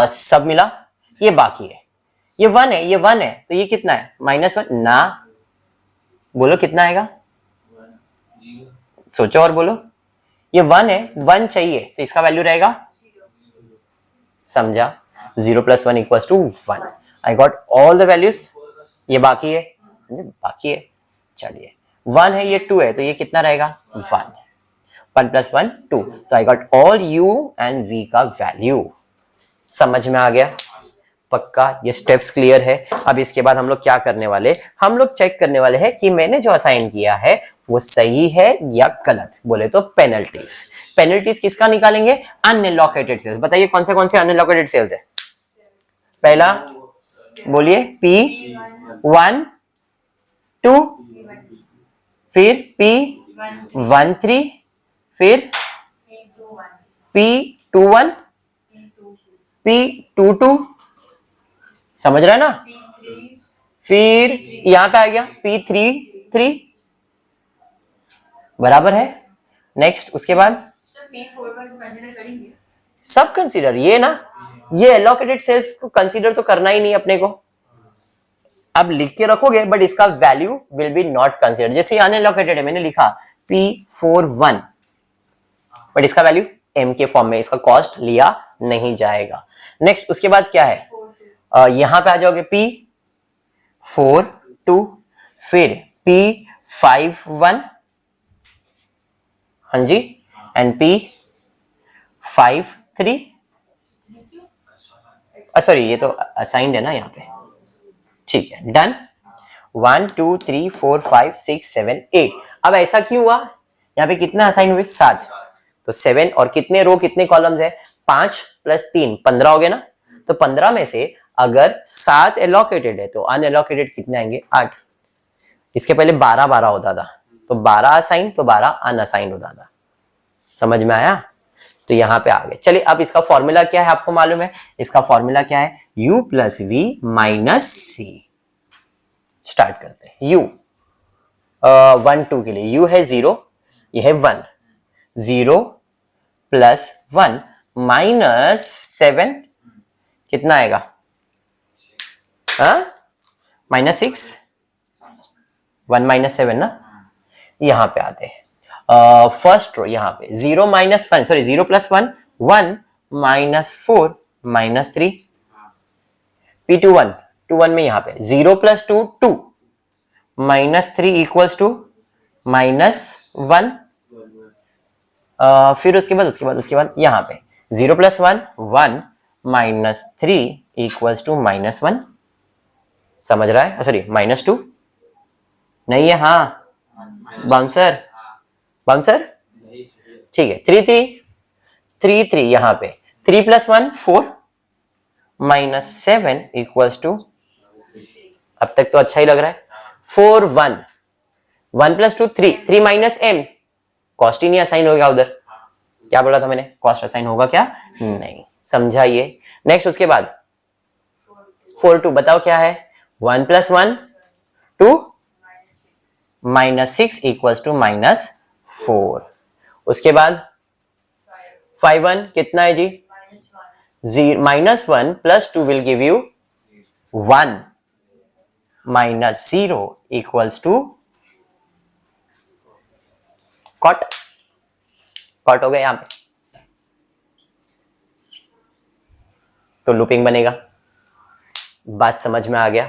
सब मिला, ये बाकी है, ये 1 है, ये 1 है, तो ये कितना है? -1 ना, बोलो कितना आएगा? सोचो और बोलो। ये 1 है, 1 चाहिए, तो इसका वैल्यू रहेगा, समझा? 0 + 1 = 1। I got all the values. ये बाकी है, बाकी है। चलिए 1 है, ये 2 है, तो ये कितना रहेगा? 1। 1 + 1 2, तो I got all u and v का वैल्यू। समझ में आ गया? पक्का? ये स्टेप्स क्लियर है? अब इसके बाद हम लोग क्या करने वाले? हम लोग चेक करने वाले हैं कि मैंने जो असाइन किया है वो सही है या गलत। बोले तो पेनल्टीज। पेनल्टीज किसका निकालेंगे? Unallocated cells. बताइए कौन से अनएलोकेटेड सेल्स है? पहला बोलिए, P1 2, फिर P13, फिर P21, P22, समझ रहा है ना? फिर यहां पे आ गया P33, बराबर है। नेक्स्ट उसके बाद सब कंसीडर, ये ना, ये एलोकेटेड सेल्स को कंसीडर तो करना ही नहीं अपने को। अब लिख के रखोगे, बट इसका value will be not consider. जैसे अनएलोकेटेड है, मैंने लिखा P41, बट इसका वैल्यू m के फॉर्म में, इसका कॉस्ट लिया नहीं जाएगा। नेक्स्ट उसके बाद क्या है? यहां पे आ जाओगे P42, फिर P51, हाँ जी, एंड P53। सॉरी, ये तो असाइंड है ना यहाँ पे। ठीक है, डन। 1 2 3 4 5 6 7 8। अब ऐसा क्यों हुआ? यहाँ पे कितना असाइन हुए? 7। तो 7 और कितने रो कितने कॉलम्स है? 5 + 3 15 हो गए ना। तो 15 में से अगर 7 एलोकेटेड है तो अनएलोकेटेड कितने आएंगे? 8। इसके पहले 12 12 होता था, तो 12 असाइन, तो 12 अनअसाइंड होता था। समझ में आया? तो यहां पे आ गए। चलिए अब इसका फॉर्मूला क्या है आपको मालूम है? इसका फॉर्मूला क्या है? u + v - c। स्टार्ट करते हैं। u 1 2 के लिए u है 0, ये है 1। 0 + 1 -7 कितना आएगा? -6। 1 - 7 ना। यहां पे आते हैं, फर्स्ट रो यहाँ पे 0 - 1, सॉरी 0 + 1 1 -4 -3। P21 21 में यहाँ पे 0 + 2 2 -3 = -1। फिर उसके बाद यहाँ पे 0 + 1 1 -3 = -1। समझ रहा है? सॉरी -2 नहीं है, हाँ बाउंसर ठीक है। 3 3 यहाँ पे 3 + 1 4 -7 = अब तक तो अच्छा ही लग रहा है। 4 1 1 + 2 3 3 -m, कॉस्ट ही नहीं असाइन होगा उधर। क्या बोला था मैंने? कॉस्ट असाइन होगा क्या? नहीं। समझा ये? नेक्स्ट उसके बाद 4 2, बताओ क्या है? 1 + 1 2 -6 इक्वल्स टू -4। उसके बाद 5 1 कितना है जी? -1 plus 2 will give you 1 -0 equals to कॉट। कॉट हो गया यहां पे, तो लूपिंग बनेगा। बात समझ में आ गया?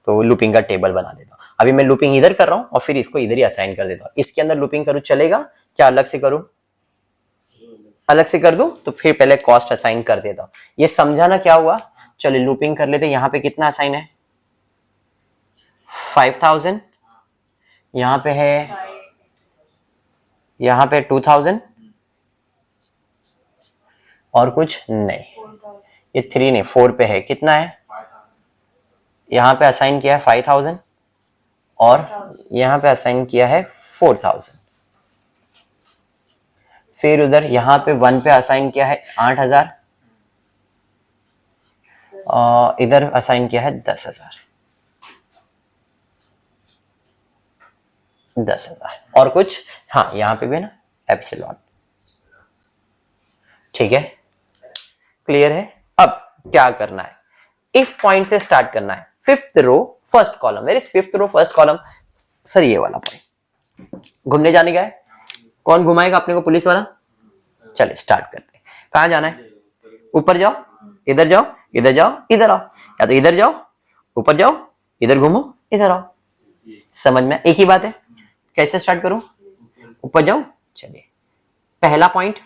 तो लूपिंग का टेबल बना देता हूं। अभी मैं लूपिंग इधर कर रहा हूं और फिर इसको इधर ही असाइन कर देता हूं। इसके अंदर लूपिंग करूं चलेगा क्या? अलग से करूं? अलग से कर दूं तो फिर पहले कॉस्ट असाइन कर देता हूं। ये समझाना क्या हुआ? चलिए लूपिंग कर लेते। यहां पे कितना असाइन है? 5000। यहां पे है, यहां पे 2000 और कुछ नहीं। ये 3 नहीं 4 पे है। कितना है? यहां पे असाइन किया है 5000 और यहां पे असाइन किया है 4000। फिर उधर यहां पे 1 पे असाइन किया है 8000 और इधर असाइन किया है 10,000। 10,000 और कुछ, हाँ यहाँ पे भी ना एप्सिलॉन। ठीक है, क्लियर है? अब क्या करना है? इस पॉइंट से स्टार्ट करना है। Fifth row first column, where is fifth row first column? Sir ये वाला पॉइंट घूमने जाने का है। कौन घुमाएगा अपने को? पुलिस वाला। चलिए स्टार्ट करते हैं। कहाँ जाना है? ऊपर जाओ, इधर जाओ, इधर जाओ, इधर आओ, या तो इधर जाओ, ऊपर जाओ, इधर घूमो, इधर आओ। समझ में? एक ही बात है। कैसे स्टार्ट करूं? ऊपर जाऊं। चलिए, पहला पॉइंट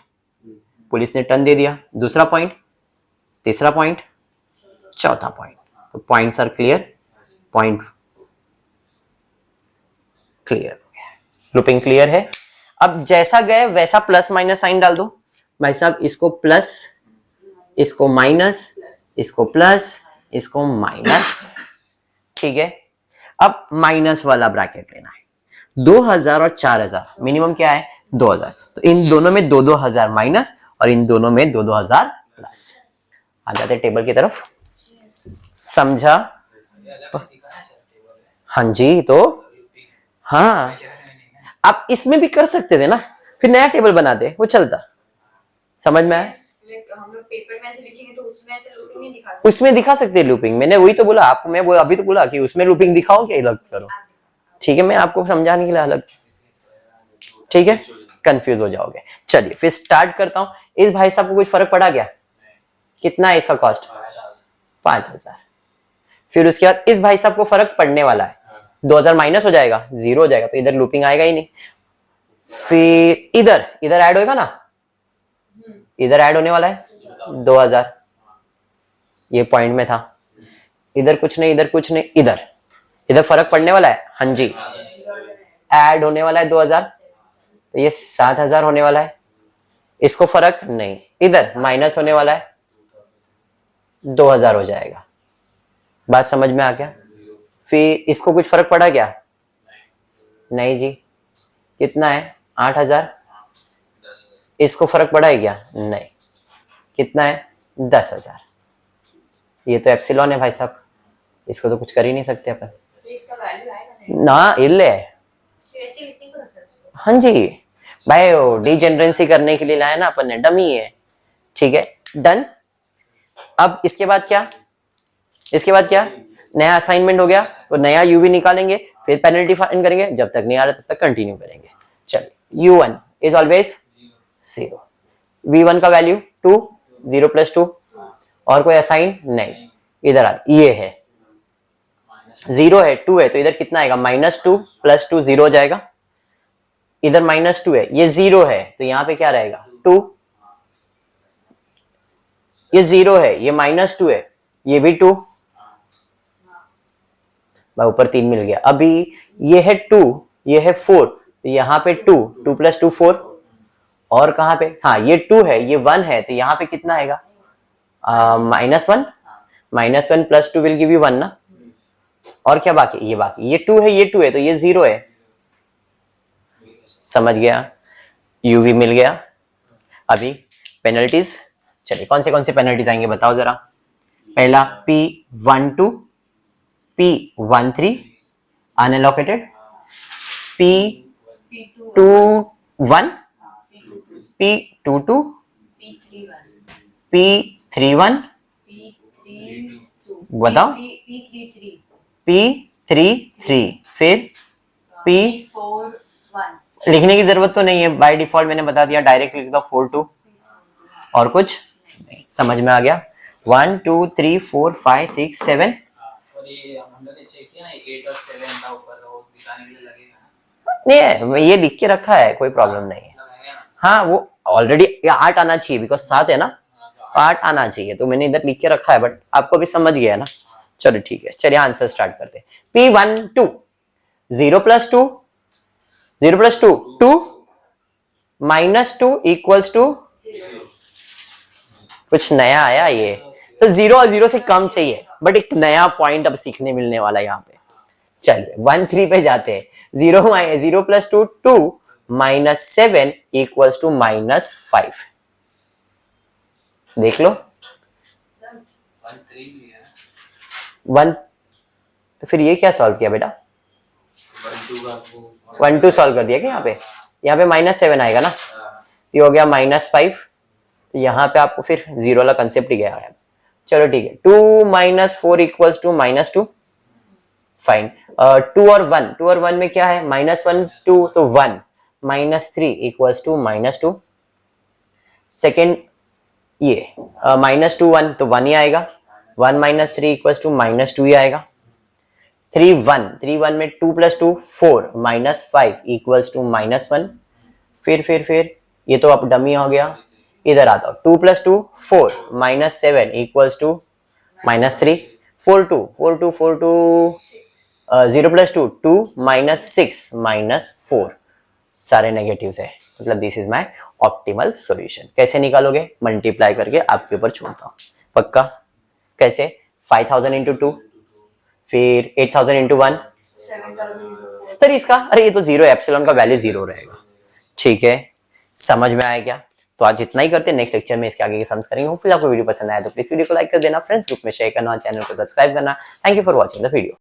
पुलिस ने टर्न दे दिया, दूसरा पॉइंट, तीसरा पॉइंट, चौथा पॉइंट। तो points are clear. Point clear हो गया, लूपिंग क्लियर है। अब जैसा गए वैसा प्लस माइनस साइन डाल दो भाई साहब। इसको प्लस, इसको माइनस, इसको प्लस, इसको माइनस। ठीक है, अब माइनस वाला ब्रैकेट लेना है। 2000 और 4000 मिनिमम क्या है? 2000। तो इन दोनों में 2-2 हजार माइनस और इन दोनों में 2-2 हजार प्लस। आ जाते टेबल की तरफ। समझा? हाँ जी, तो हाँ आप इसमें भी कर सकते थे ना, फिर नया टेबल बनाते, वो चलता। समझ में आया? हम लोग पेपर में ऐसे लिखेंगे तो उसमें ऐसे लूपिंग नहीं दिखा सकते। उसमें दिखा सकते हैं लूपिंग। मैंने वही तो बोला आपको, मैं वो अभी तो बोला कि उसमें लूपिंग दिखाओ क्या अलग करो। ठीक है, मैं आपको समझाने के लिए अलग। ठीक है, कंफ्यूज हो जाओगे। चलिए फिर स्टार्ट करता हूं। इस भाई साहब को कुछ फर्क पड़ा क्या? कितना है इसका कॉस्ट? 5000। फिर उसके बाद इस भाई साहब को फर्क पड़ने वाला है। 2000 माइनस हो जाएगा, 0 हो जाएगा, तो इधर लूपिंग आएगा ही नहीं। फिर इधर इधर ऐड होएगा ना, इधर ऐड होने वाला है 2000। ये पॉइंट में था। इधर कुछ नहीं, इधर कुछ नहीं, इधर इधर फर्क पड़ने वाला है। हाँ जी, ऐड होने वाला है 2000, तो ये 7000 होने वाला है। इसको फर्क नहीं, इधर माइनस होने वाला है, 2000 हो जाएगा। बात समझ में आ गया? फिर इसको कुछ फर्क पड़ा क्या? नहीं जी। कितना है? 8000। इसको फर्क पड़ा है क्या? नहीं। कितना है? 10,000। ये तो एप्सिलॉन है भाई साहब, इसको तो कुछ कर ही नहीं सकते अपन। इसका वैल्यू आएगा ना इल्ले है। हाँ जी भाई, वो डिजेनरेंसी करने के लिए लाया ना अपन ने, डमी है। ठीक है, डन। अब इसके बाद क्या? इसके बाद क्या? नया असाइनमेंट हो गया, तो नया यूवी निकालेंगे, फिर पेनल्टी फाइन करेंगे। जब तक नहीं आ रहा तब तक कंटिन्यू करेंगे। चलिए, u1 इज ऑलवेज 0, v1 का वैल्यू 2, 0 + 2 और कोई असाइन नहीं। इधर आ, ये है 0 है, 2 है, तो इधर कितना आएगा? -2 + 2 0 हो जाएगा। इधर -2 है, ये 0 है, तो यहाँ पे क्या रहेगा? 2। ये 0 है, ये -2 है, ये भी 2। भाई ऊपर 3 मिल गया। अभी ये है 2, ये है 4, तो यहाँ पे 2 + 2 4। और कहाँ पे? हाँ ये 2 है, ये 1 है, तो यहाँ पे कितना आएगा? -1। -1 + 2 विल गिव यू 1 ना। और क्या बाकी? ये बाकी, ये 2 है, ये 2 है, तो ये 0 है। समझ गया? यूवी मिल गया। अभी पेनल्टीज, चलिए कौन से पेनल्टीज आएंगे बताओ जरा। पहला P12, P13 unallocated, P21, P22, P31, बताओ, P33, फिर P लिखने की जरूरत तो नहीं है, बाय डिफॉल्ट मैंने बता दिया, डायरेक्ट लिख दो 42। और कुछ नहीं, समझ में आ गया। 1 2 3 4 5 6 7। और ये हम लोग ने चेक किया ना 8 और 7 का ऊपर वो दिखाने के लिए लगेगा ना। नहीं, ये लिख के रखा है, कोई प्रॉब्लम नहीं है। हाँ, वो ऑलरेडी 8 आना चाहिए, बिकॉज 7 है ना, 8 आना चाहिए, तो मैंने इधर लिख के रखा है, बट आपको भी समझ गया ना। चलो ठीक है, चलिए आंसर स्टार्ट करते हैं। P12, 0 + 2, 0 + 2 2, -2 = 2। कुछ नया आया ये, तो 0 और 0 से कम चाहिए, बट एक नया पॉइंट अब सीखने मिलने वाला है यहाँ पे। चलिए 1 3 पे जाते हैं। 0 + 2 2, -7 = -5। देख लो 1, तो फिर ये क्या सॉल्व किया बेटा? 1 2 सॉल्व कर दिया क्या? यहाँ पे -7 आएगा ना, ये हो गया -5। तो यहाँ पे आपको फिर 0 वाला कंसेप्ट ही गया है। चलो ठीक है, 2 - 4 = -2, फाइन। 2 और 1 में क्या है? -1 2, तो 1, -3 = -2। सेकेंड ये -2 1, तो 1 ही आएगा। 1 - 3 = -2 ही आएगा। 3 1 में 2 + 2 4, -5 = -1। फिर ये तो अब डमी हो गया, इधर आता हूँ। 2 + 2 4, -7 = -3। 4 2 0 + 2 2, -6 -4, सारे नेगेटिव्स है, मतलब this is my optimal solution. कैसे निकालोगे? मल्टीप्लाई करके आपके ऊपर छोड़ता हूँ। पक्का? कैसे? 5000 × 2, फिर 8000 × 1। सर इसका, अरे ये तो 0 है, एप्सिलॉन का वैल्यू 0 रहेगा। ठीक है, समझ में आया क्या? तो आज इतना ही करते हैं, नेक्स्ट लेक्चर में इसके आगे के सम्स करेंगे। होपफुली आपको वीडियो पसंद आया तो प्लीज वीडियो को लाइक कर देना, फ्रेंड्स ग्रुप में शेयर करना, चैनल को सब्सक्राइब करना। Thank you for watching the video.